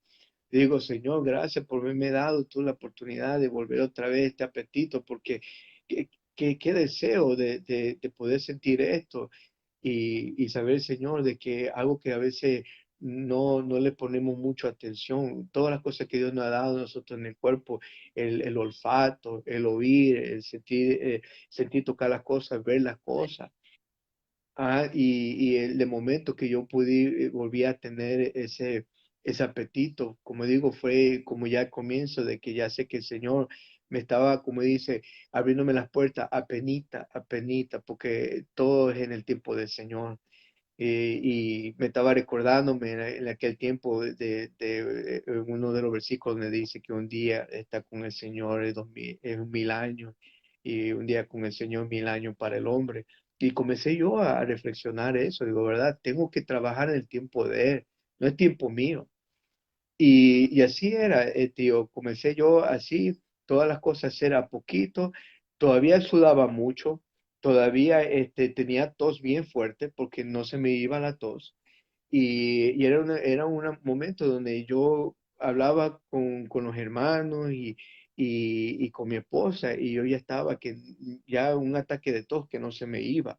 Digo, Señor, gracias por haberme dado tú la oportunidad de volver otra vez este apetito, porque qué, qué deseo de poder sentir esto y saber, Señor, de que algo que a veces no le ponemos mucho atención, todas las cosas que Dios nos ha dado a nosotros en el cuerpo, el olfato, el oír, el sentir tocar las cosas, ver las cosas. Y el de momento que yo pude, volví a tener ese apetito, como digo, fue como ya el comienzo de que ya sé que el Señor me estaba, como dice, abriéndome las puertas a penita, porque todo es en el tiempo del Señor. Y me estaba recordándome en aquel tiempo en uno de los versículos donde dice que un día está con el Señor es 1000 años y un día con el Señor 1000 años para el hombre. Y comencé yo a reflexionar eso, digo, ¿verdad? Tengo que trabajar en el tiempo de Él, no es tiempo mío. Y así era, tío, comencé yo así, todas las cosas era poquito, todavía sudaba mucho, todavía tenía tos bien fuerte porque no se me iba la tos. Y era un momento donde yo hablaba con los hermanos y con mi esposa y yo ya estaba que ya un ataque de tos que no se me iba.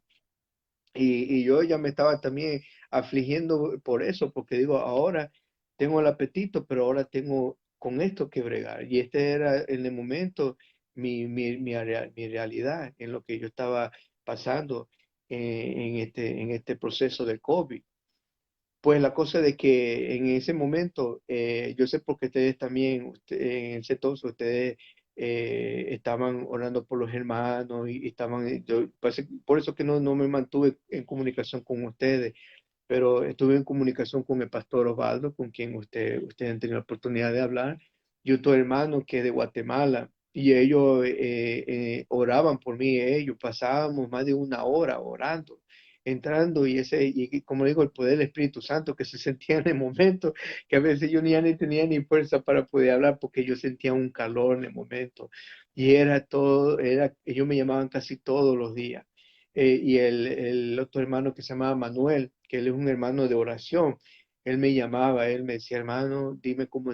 Y yo ya me estaba también afligiendo por eso, porque digo, ahora tengo el apetito, pero ahora tengo con esto que bregar. Y este era en el momento mi realidad, en lo que yo estaba pasando en este proceso del COVID. Pues la cosa de que en ese momento, yo sé porque ustedes también, en ese entonces, ustedes estaban orando por los hermanos y estaban, por eso que no me mantuve en comunicación con ustedes, pero estuve en comunicación con el pastor Osvaldo, con quien ustedes han tenido la oportunidad de hablar, y otro hermano que es de Guatemala, y ellos oraban por mí, ellos pasábamos más de una hora orando, entrando, y como digo, el poder del Espíritu Santo que se sentía en el momento, que a veces yo ya ni tenía ni fuerza para poder hablar, porque yo sentía un calor en el momento, y era todo, ellos me llamaban casi todos los días y el otro hermano que se llamaba Manuel, que él es un hermano de oración, él me llamaba, él me decía, hermano, dime cómo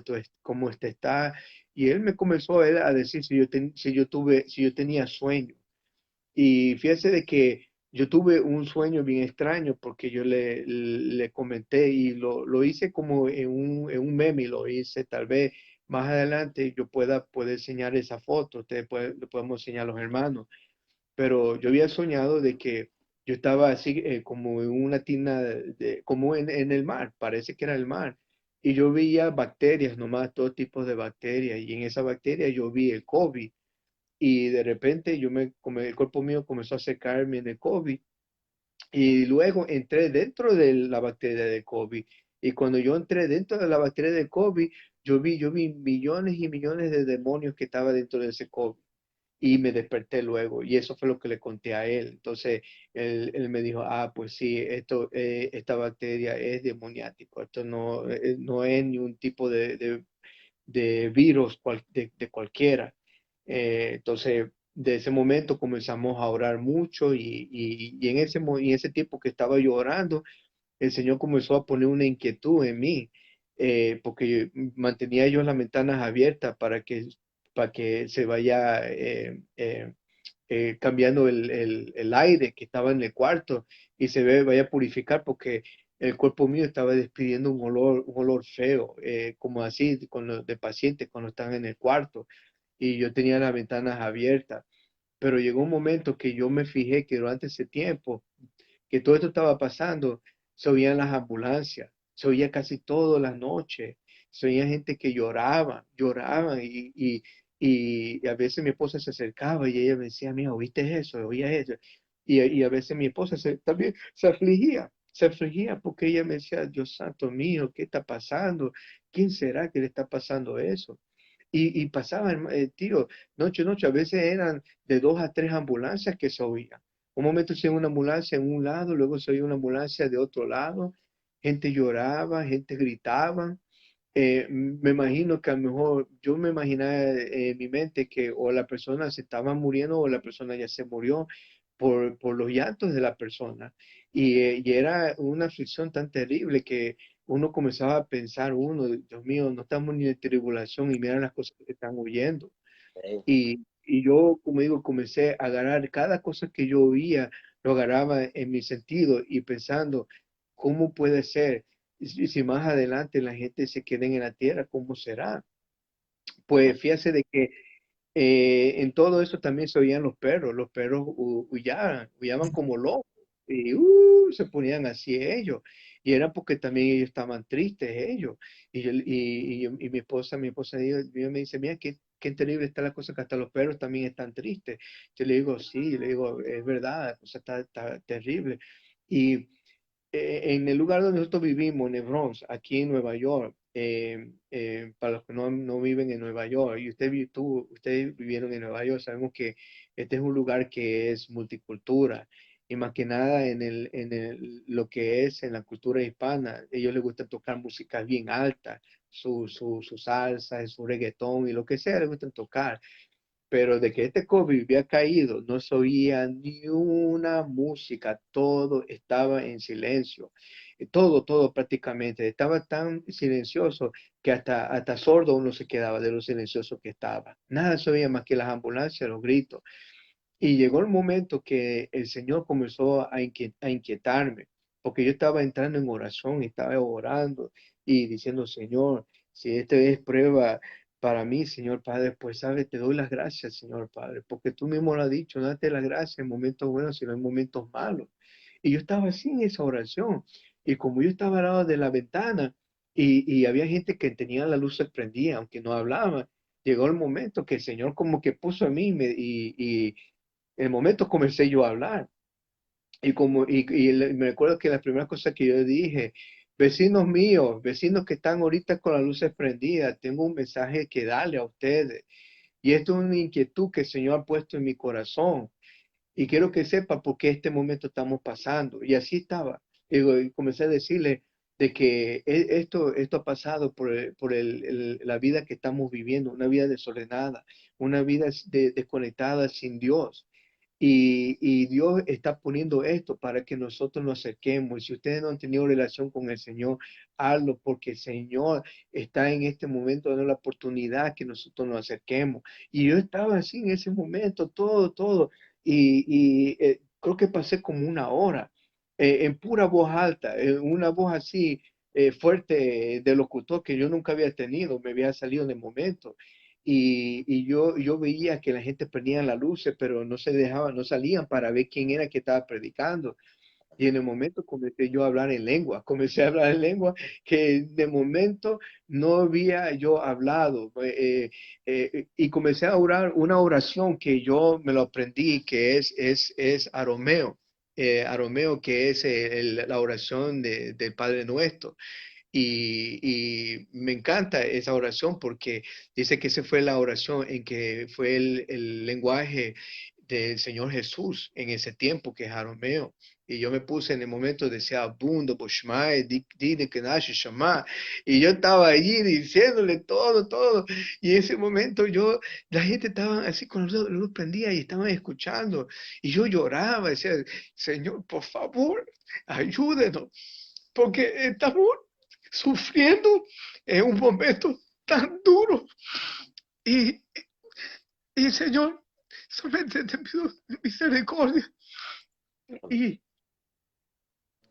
usted está. Y él me comenzó él a decir si yo tenía sueño. Y fíjese de que yo tuve un sueño bien extraño porque yo le comenté y lo hice como en un meme, y lo hice tal vez más adelante yo pueda poder enseñar esa foto, le podemos enseñar a los hermanos, pero yo había soñado de que yo estaba así como en una tina, como en el mar, parece que era el mar, y yo veía bacterias, nomás todo tipo de bacterias, y en esa bacteria yo vi el COVID, y de repente como el cuerpo mío comenzó a secarme en el COVID, y luego entré dentro de la bacteria de COVID, y cuando yo entré dentro de la bacteria de COVID, yo vi millones y millones de demonios que estaban dentro de ese COVID y me desperté luego y eso fue lo que le conté a él. Entonces él me dijo, ah, pues sí, esta bacteria es demoniático, esto no es ni un tipo de virus de cualquiera. Entonces, de ese momento comenzamos a orar mucho y en ese tiempo que estaba yo orando, el Señor comenzó a poner una inquietud en mí, porque mantenía yo las ventanas abiertas para que se vaya cambiando el aire que estaba en el cuarto y vaya a purificar, porque el cuerpo mío estaba despidiendo un olor feo, como así de pacientes cuando están en el cuarto, y yo tenía las ventanas abiertas. Pero llegó un momento que yo me fijé que durante ese tiempo que todo esto estaba pasando, se oían las ambulancias, se oía casi todas las noches, se oía gente que lloraba y a veces mi esposa se acercaba y ella me decía, mira, ¿oíste eso? ¿Oía eso? Y a veces mi esposa también se afligía porque ella me decía, Dios santo mío, ¿qué está pasando? ¿Quién será que le está pasando eso? Y pasaban, tío, noche, a veces eran de 2 a 3 ambulancias que se oían. Un momento se oía una ambulancia en un lado, luego se oía una ambulancia de otro lado, gente lloraba, gente gritaba. Me imagino que a lo mejor yo me imaginaba en mi mente que o la persona se estaba muriendo o la persona ya se murió por los llantos de la persona. Y era una aflicción tan terrible que uno comenzaba a pensar, Dios mío, no estamos ni en tribulación y mira las cosas que están oyendo. Ok. Y yo, como digo, comencé a agarrar cada cosa que yo oía, lo agarraba en mi sentido y pensando, ¿cómo puede ser? Si más adelante la gente se queda en la tierra, ¿cómo será? Pues fíjese de que en todo eso también se oían los perros huyaban como locos y se ponían así ellos. Y era porque también ellos estaban tristes ellos. Y mi esposa me dice, mira, qué terrible está la cosa que hasta los perros también están tristes. Yo le digo, sí, le digo, es verdad, la cosa está terrible. Y en el lugar donde nosotros vivimos, en el Bronx, aquí en Nueva York, para los que no viven en Nueva York, y ustedes vivieron en Nueva York, sabemos que este es un lugar que es multicultura, y más que nada lo que es en la cultura hispana, ellos les gusta tocar música bien alta, su salsa, su reggaetón y lo que sea, les gusta tocar. pero de que este COVID había caído, no se oía ni una música, todo estaba en silencio. Todo prácticamente, estaba tan silencioso que hasta sordo uno se quedaba de lo silencioso que estaba. Nada se oía más que las ambulancias, los gritos. Y llegó el momento que el Señor comenzó a inquietarme, porque yo estaba entrando en oración, estaba orando y diciendo, Señor, si esta es prueba para mí, Señor Padre, pues sabes, te doy las gracias, Señor Padre, porque tú mismo lo has dicho, date las gracias en momentos buenos y no en momentos malos. Y yo estaba así en esa oración, y como yo estaba al lado de la ventana, y había gente que tenía la luz prendida, aunque no hablaba, llegó el momento que el Señor como que puso a mí en el momento comencé yo a hablar me recuerdo que la primera cosa que yo dije, vecinos míos, vecinos que están ahorita con las luces prendidas, tengo un mensaje que darle a ustedes. Y esto es una inquietud que el Señor ha puesto en mi corazón. Y quiero que sepa por qué este momento estamos pasando. Y así estaba. Y comencé a decirle de que esto ha pasado por la vida que estamos viviendo, una vida desordenada, una vida desconectada sin Dios. Y Dios está poniendo esto para que nosotros nos acerquemos. Y si ustedes no han tenido relación con el Señor, hazlo porque el Señor está en este momento dando la oportunidad que nosotros nos acerquemos. Y yo estaba así en ese momento, todo. Creo que pasé como una hora en pura voz alta, una voz así fuerte de locutor que yo nunca había tenido, me había salido en el momento. Yo veía que la gente prendía las luces, pero no se dejaban, no salían para ver quién era que estaba predicando. Y en el momento comencé yo a hablar en lengua, comencé a hablar en lengua que de momento no había yo hablado. Y comencé a orar una oración que yo me lo aprendí, que es Arameo. Arameo, que es la oración del Padre Nuestro. Y me encanta esa oración porque dice que esa fue la oración en que fue el lenguaje del Señor Jesús en ese tiempo, que es arameo. Y yo me puse en el momento, decía, Abundo, Boshmai, Dide, Kenash, Shama. Y yo estaba allí diciéndole todo. Y en ese momento la gente estaba así con la luz prendida y estaban escuchando. Y yo lloraba, decía, Señor, por favor, ayúdenos, porque estamos sufriendo en un momento tan duro. Y, y Señor, solamente te pido misericordia. Y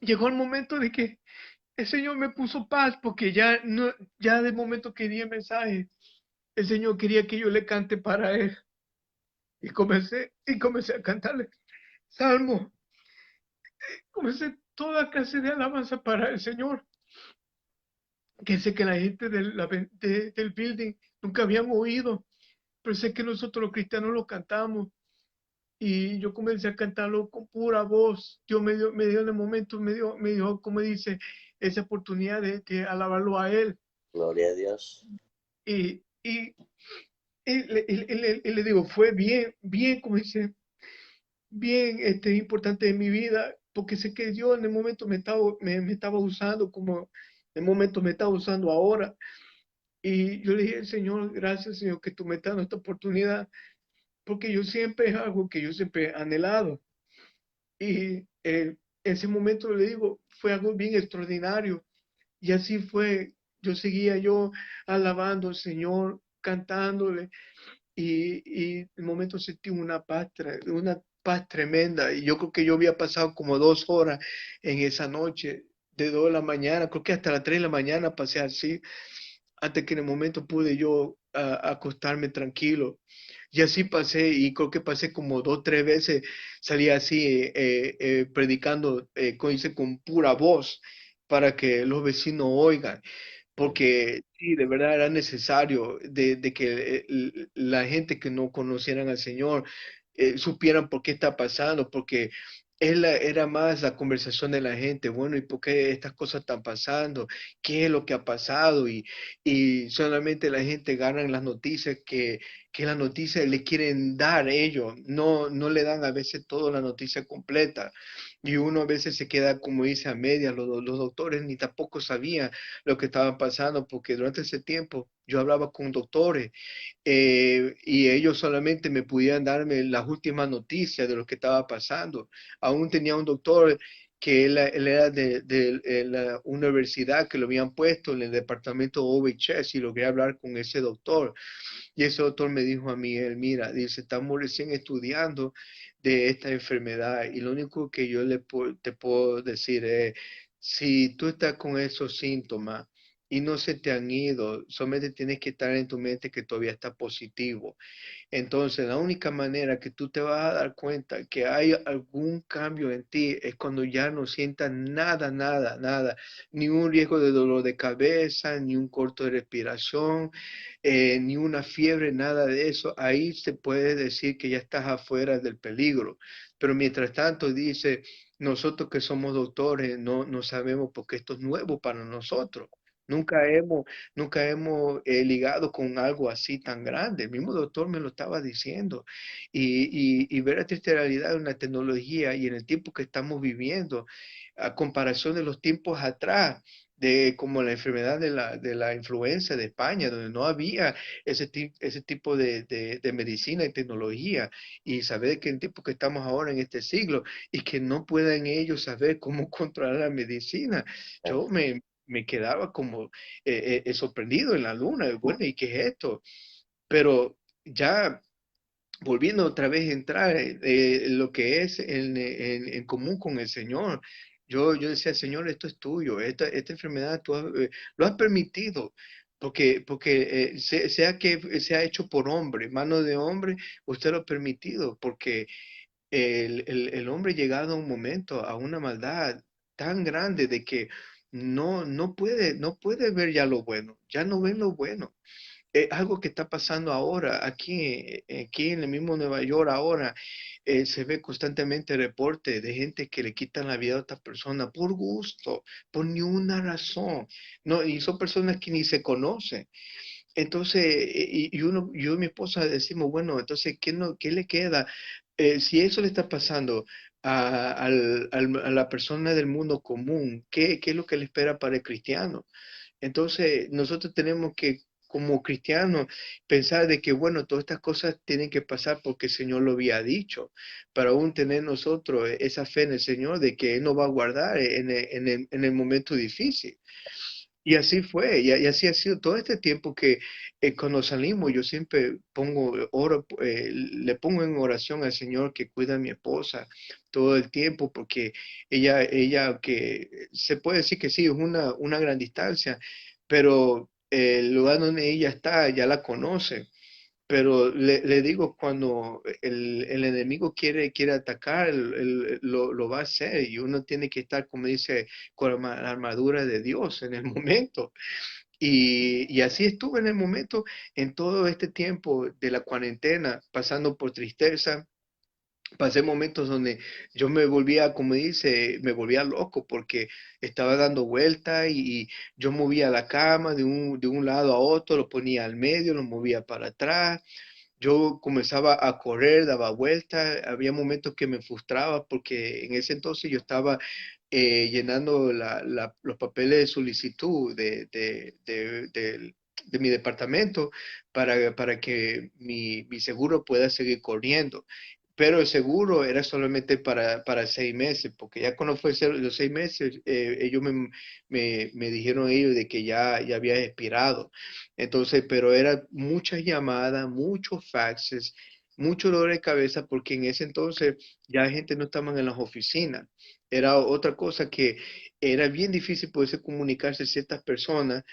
llegó el momento de que el Señor me puso paz porque ya no, ya de momento que di el mensaje, el Señor quería que yo le cante para Él. Y comencé a cantarle salmo, comencé toda clase de alabanza para el Señor, que sé que la gente del building nunca habían oído, pero sé que nosotros los cristianos lo cantamos. Y yo comencé a cantarlo con pura voz. Dios me dio en el momento, me dio, como dice, esa oportunidad de alabarlo a Él. Gloria a Dios. Y le digo, fue bien, como dice, bien importante en mi vida, porque sé que Dios en el momento me estaba usando como en el momento me está usando ahora. Y yo le dije, Señor, gracias, Señor, que tú me estás dando esta oportunidad, porque yo siempre es algo que yo siempre he anhelado. Y ese momento, le digo, fue algo bien extraordinario. Y así fue, yo alabando al Señor, cantándole. Y en el momento sentí una paz tremenda. Y yo creo que yo había pasado como 2 horas en esa noche, de 2 de la mañana, creo que hasta las 3 de la mañana pasé así, hasta que en el momento pude yo acostarme tranquilo. Y así pasé, y creo que pasé como 2, 3 veces, salí así predicando, dice, con pura voz para que los vecinos oigan, porque sí, de verdad era necesario de que la gente que no conocieran al Señor supieran por qué está pasando, porque era más la conversación de la gente, bueno, ¿y por qué estas cosas están pasando? ¿Qué es lo que ha pasado? Y solamente la gente gana las noticias que las noticias le quieren dar ellos, no le dan a veces toda la noticia completa. Y uno a veces se queda, como dice, a medias. Los doctores ni tampoco sabían lo que estaba pasando, porque durante ese tiempo yo hablaba con doctores y ellos solamente me pudieran darme las últimas noticias de lo que estaba pasando. Aún tenía un doctor que él era de la universidad que lo habían puesto en el departamento OHS y logré hablar con ese doctor. Y ese doctor me dijo a mí, él, mira, dice, estamos recién estudiando de esta enfermedad y lo único que yo te puedo decir es, si tú estás con esos síntomas y no se te han ido, solamente tienes que estar en tu mente que todavía está positivo. Entonces, la única manera que tú te vas a dar cuenta que hay algún cambio en ti es cuando ya no sientas nada, nada, nada, ni un riesgo de dolor de cabeza, ni un corto de respiración, ni una fiebre, nada de eso. Ahí se puede decir que ya estás afuera del peligro. Pero mientras tanto, dice, nosotros que somos doctores no sabemos porque esto es nuevo para nosotros. Nunca hemos ligado con algo así tan grande. El mismo doctor me lo estaba diciendo. Y ver la triste realidad de una tecnología y en el tiempo que estamos viviendo, a comparación de los tiempos atrás, de como la enfermedad de la influenza de España, donde no había ese tipo de medicina y tecnología, y saber que en el tiempo que estamos ahora en este siglo, y que no puedan ellos saber cómo controlar la medicina. Yo me quedaba como sorprendido en la luna. Bueno, ¿y qué es esto? Pero ya volviendo otra vez a entrar lo que es en común con el Señor. Yo decía, Señor, esto es tuyo, esta enfermedad lo has permitido, porque sea que sea hecho por hombre, mano de hombre, usted lo ha permitido, porque el hombre llegado a un momento, a una maldad tan grande de que no puede ver ya lo bueno, ya no ven lo bueno. Algo que está pasando ahora, aquí en el mismo Nueva York ahora, se ve constantemente reporte de gente que le quitan la vida a otras personas por gusto, por ni una razón. No, y son personas que ni se conocen. Entonces, yo y mi esposa decimos, bueno, entonces, ¿qué, no, qué le queda? Si eso le está pasando a la persona del mundo común, qué es lo que le espera para el cristiano? Entonces, nosotros tenemos que, como cristianos, pensar de que, bueno, todas estas cosas tienen que pasar porque el Señor lo había dicho, para aún tener nosotros esa fe en el Señor de que Él nos va a guardar en el momento difícil. Y así fue, y así ha sido todo este tiempo que cuando salimos yo siempre le pongo en oración al Señor que cuida a mi esposa todo el tiempo, porque ella que se puede decir que sí, es una gran distancia, pero el lugar donde ella está ya la conoce. Pero le digo, cuando el enemigo quiere atacar, lo va a hacer y uno tiene que estar, como dice, con la armadura de Dios en el momento. Y así estuve en el momento, en todo este tiempo de la cuarentena, pasando por tristeza. Pasé momentos donde yo me volvía, como dice, me volvía loco porque estaba dando vueltas y yo movía la cama de un lado a otro, lo ponía al medio, lo movía para atrás, yo comenzaba a correr, daba vueltas, había momentos que me frustraba porque en ese entonces yo estaba llenando los papeles de solicitud de mi departamento para que mi seguro pueda seguir corriendo. Pero el seguro era solamente para 6 meses, porque ya cuando fue los 6 meses, ellos me dijeron ellos de que ya había expirado. Entonces, pero era muchas llamadas, muchos faxes, mucho dolor de cabeza, porque en ese entonces ya la gente no estaba en las oficinas. Era otra cosa que era bien difícil poderse comunicarse a ciertas personas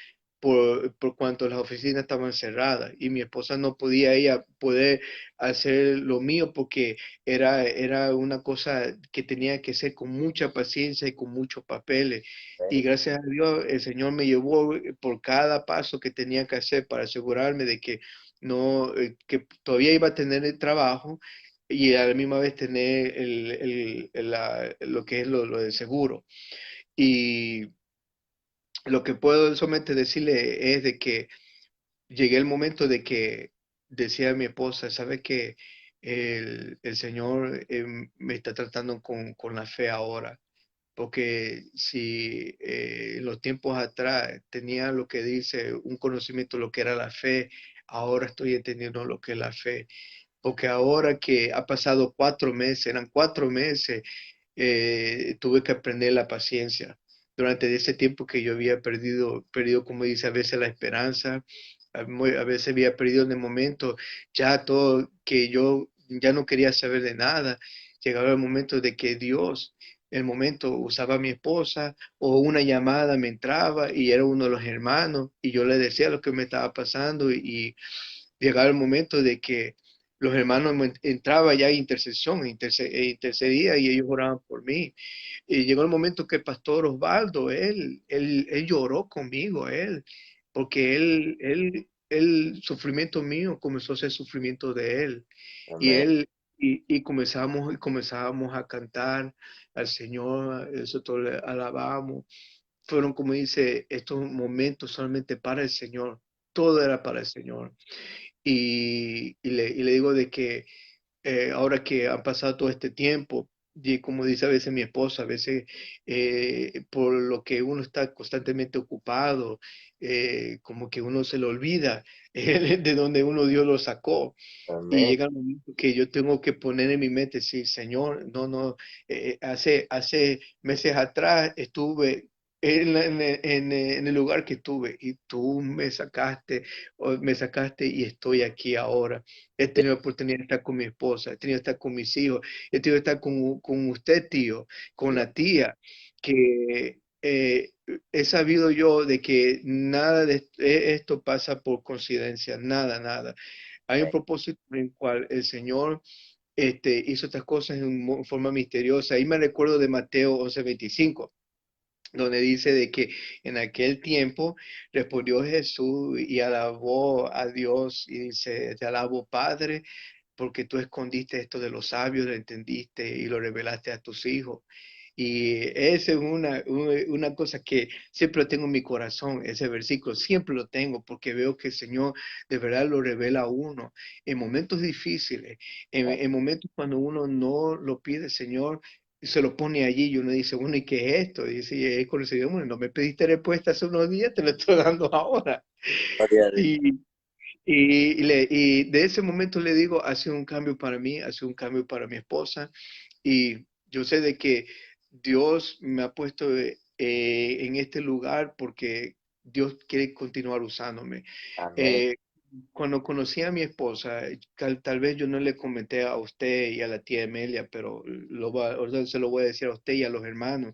por cuanto las oficinas estaban cerradas y mi esposa no podía ella poder hacer lo mío porque era una cosa que tenía que ser con mucha paciencia y con muchos papeles. Y gracias a Dios, el Señor me llevó por cada paso que tenía que hacer para asegurarme de que no, que todavía iba a tener el trabajo y a la misma vez tener lo que es lo del seguro. Y lo que puedo solamente decirle es de que llegué el momento de que decía a mi esposa, ¿sabe qué? el Señor me está tratando con la fe ahora. Porque si en los tiempos atrás tenía lo que dice un conocimiento de lo que era la fe, ahora estoy entendiendo lo que es la fe. Porque ahora que ha pasado 4 meses, eran 4 meses, tuve que aprender la paciencia. Durante ese tiempo que yo había perdido, como dice a veces, la esperanza, a veces había perdido en el momento ya todo, que yo ya no quería saber de nada. Llegaba el momento de que Dios, el momento usaba a mi esposa o una llamada me entraba y era uno de los hermanos y yo le decía lo que me estaba pasando y llegaba el momento de que los hermanos entraba ya en intercesión, intercedía y ellos oraban por mí. Y llegó el momento que el pastor Osvaldo, él lloró conmigo, porque el sufrimiento mío comenzó a ser sufrimiento de él. Y Amén. él, y comenzábamos a cantar al Señor, nosotros le alabamos. Fueron, como dice, estos momentos solamente para el Señor. Todo era para el Señor. Y le digo de que ahora que ha pasado todo este tiempo, y como dice a veces mi esposa, a veces por lo que uno está constantemente ocupado, como que uno se le olvida de donde uno Dios lo sacó. Y Amén. llega el momento que yo tengo que poner en mi mente, sí, Señor, no, no, hace meses atrás estuve en el lugar que estuve y tú me sacaste y estoy aquí ahora. He tenido la oportunidad de estar con mi esposa, he tenido que estar con mis hijos, he tenido que estar con usted, tío, con la tía, que he sabido yo de que nada de esto pasa por coincidencia, nada, nada. Hay un propósito en el cual el Señor hizo estas cosas en forma misteriosa. Ahí me recuerdo de Mateo 11:25, donde dice de que en aquel tiempo respondió Jesús y alabó a Dios y dice, te alabo Padre, porque tú escondiste esto de los sabios, lo entendiste y lo revelaste a tus hijos. Y esa es una cosa que siempre lo tengo en mi corazón, ese versículo, siempre lo tengo porque veo que el Señor de verdad lo revela a uno en momentos difíciles, en momentos cuando uno no lo pide, Señor, se lo pone allí y uno dice, bueno, ¿y qué es esto? Y dice, y es con el Señor, bueno, no me pediste respuesta hace unos días, te lo estoy dando ahora. Gloria a Dios. Y, y de ese momento le digo, ha sido un cambio para mí, ha sido un cambio para mi esposa. Y yo sé de que Dios me ha puesto en este lugar porque Dios quiere continuar usándome. Amén. Eh, Cuando conocí a mi esposa, tal vez yo no le comenté a usted y a la tía Emilia, pero ahorita se lo voy a decir a usted y a los hermanos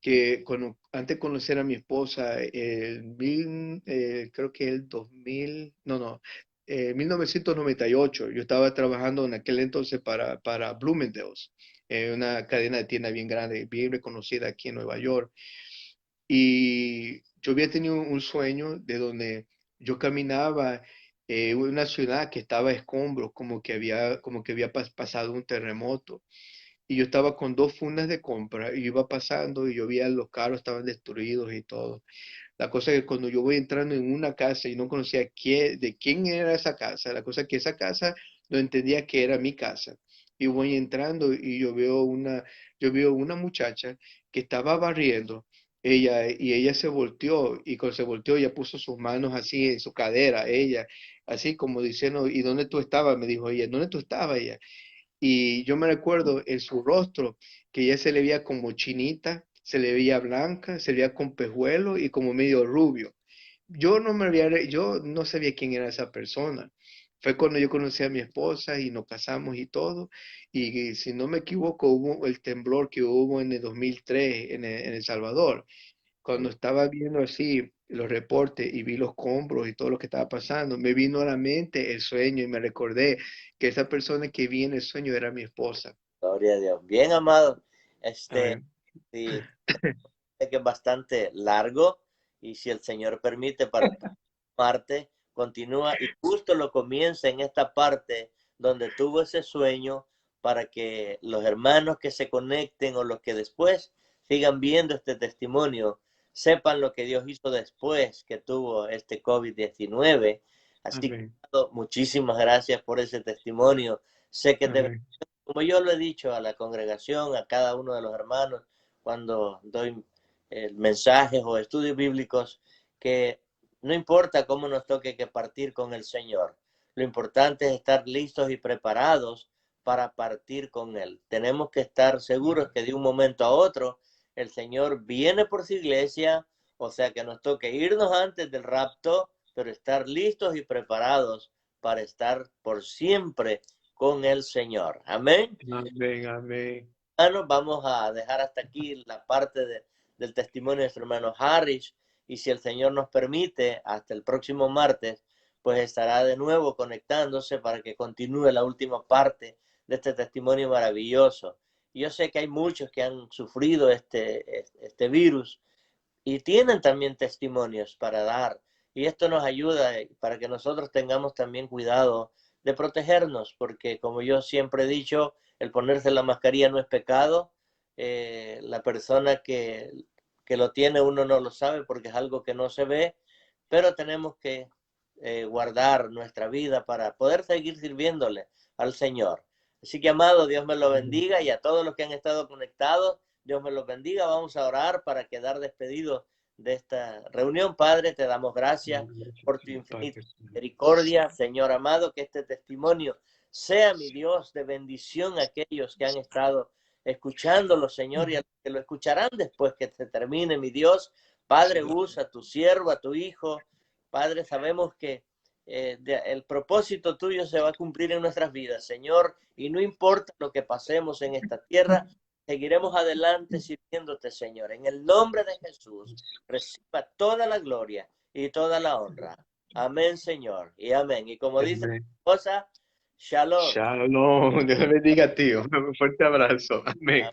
que antes de conocer a mi esposa, creo que el 2000, no, no, 1998, yo estaba trabajando en aquel entonces para Bloomingdale's, una cadena de tiendas bien grande, bien reconocida aquí en Nueva York. Y yo había tenido un sueño de donde yo caminaba en una ciudad que estaba a escombros, como que había pasado un terremoto y yo estaba con 2 fundas de compra y yo iba pasando y yo veía los carros estaban destruidos y todo. La cosa es que cuando yo voy entrando en una casa y no conocía de quién era esa casa, la cosa es que esa casa no entendía que era mi casa. Y voy entrando y yo veo una muchacha que estaba barriendo. Ella se volteó y cuando se volteó ella puso sus manos así en su cadera, ella, así como diciendo, ¿y dónde tú estabas? Me dijo ella, ¿dónde tú estabas ella? Y yo me recuerdo en su rostro que ella se le veía como chinita, se le veía blanca, se le veía con pejuelo y como medio rubio. Yo no sabía quién era esa persona. Fue cuando yo conocí a mi esposa y nos casamos y todo. Y si no me equivoco, hubo el temblor que hubo en el 2003 en El Salvador. Cuando estaba viendo así los reportes y vi los escombros y todo lo que estaba pasando, me vino a la mente el sueño y me recordé que esa persona que vi en el sueño era mi esposa. Gloria a Dios. Bien, amado. Amén. Sí, sé que es bastante largo y si el Señor permite para parte, continúa y justo lo comienza en esta parte donde tuvo ese sueño para que los hermanos que se conecten o los que después sigan viendo este testimonio sepan lo que Dios hizo después que tuvo este COVID-19. Así que Amén. muchísimas gracias por ese testimonio Sé que te, Amén. como yo lo he dicho a la congregación, a cada uno de los hermanos, cuando doy mensajes o estudios bíblicos, que no importa cómo nos toque que partir con el Señor, lo importante es estar listos y preparados para partir con Él. Tenemos que estar seguros que de un momento a otro el Señor viene por su iglesia, o sea que nos toque irnos antes del rapto, pero estar listos y preparados para estar por siempre con el Señor. Amén. Amén, amén. Hermanos, vamos a dejar hasta aquí la parte del testimonio de nuestro hermano Harris, y si el Señor nos permite, hasta el próximo martes, pues estará de nuevo conectándose para que continúe la última parte de este testimonio maravilloso. Y yo sé que hay muchos que han sufrido este virus y tienen también testimonios para dar. Y esto nos ayuda para que nosotros tengamos también cuidado de protegernos, porque como yo siempre he dicho, el ponerse la mascarilla no es pecado. La persona que lo tiene uno no lo sabe porque es algo que no se ve, pero tenemos que guardar nuestra vida para poder seguir sirviéndole al Señor. Así que, amado, Dios me lo bendiga, y a todos los que han estado conectados, Dios me los bendiga. Vamos a orar para quedar despedidos de esta reunión. Padre, te damos gracias por tu infinita misericordia, Señor amado, que este testimonio sea, mi Dios, de bendición a aquellos que han estado escuchándolo, Señor, y a los que lo escucharán después que se termine, mi Dios. Padre, usa a tu siervo, a tu hijo. Padre, sabemos que el propósito tuyo se va a cumplir en nuestras vidas, Señor, y no importa lo que pasemos en esta tierra, seguiremos adelante sirviéndote, Señor. En el nombre de Jesús, reciba toda la gloria y toda la honra. Amén, Señor, y amén. Y como dice la esposa, shalom. Shalom. Dios te bendiga, tío. Un fuerte abrazo. Amén.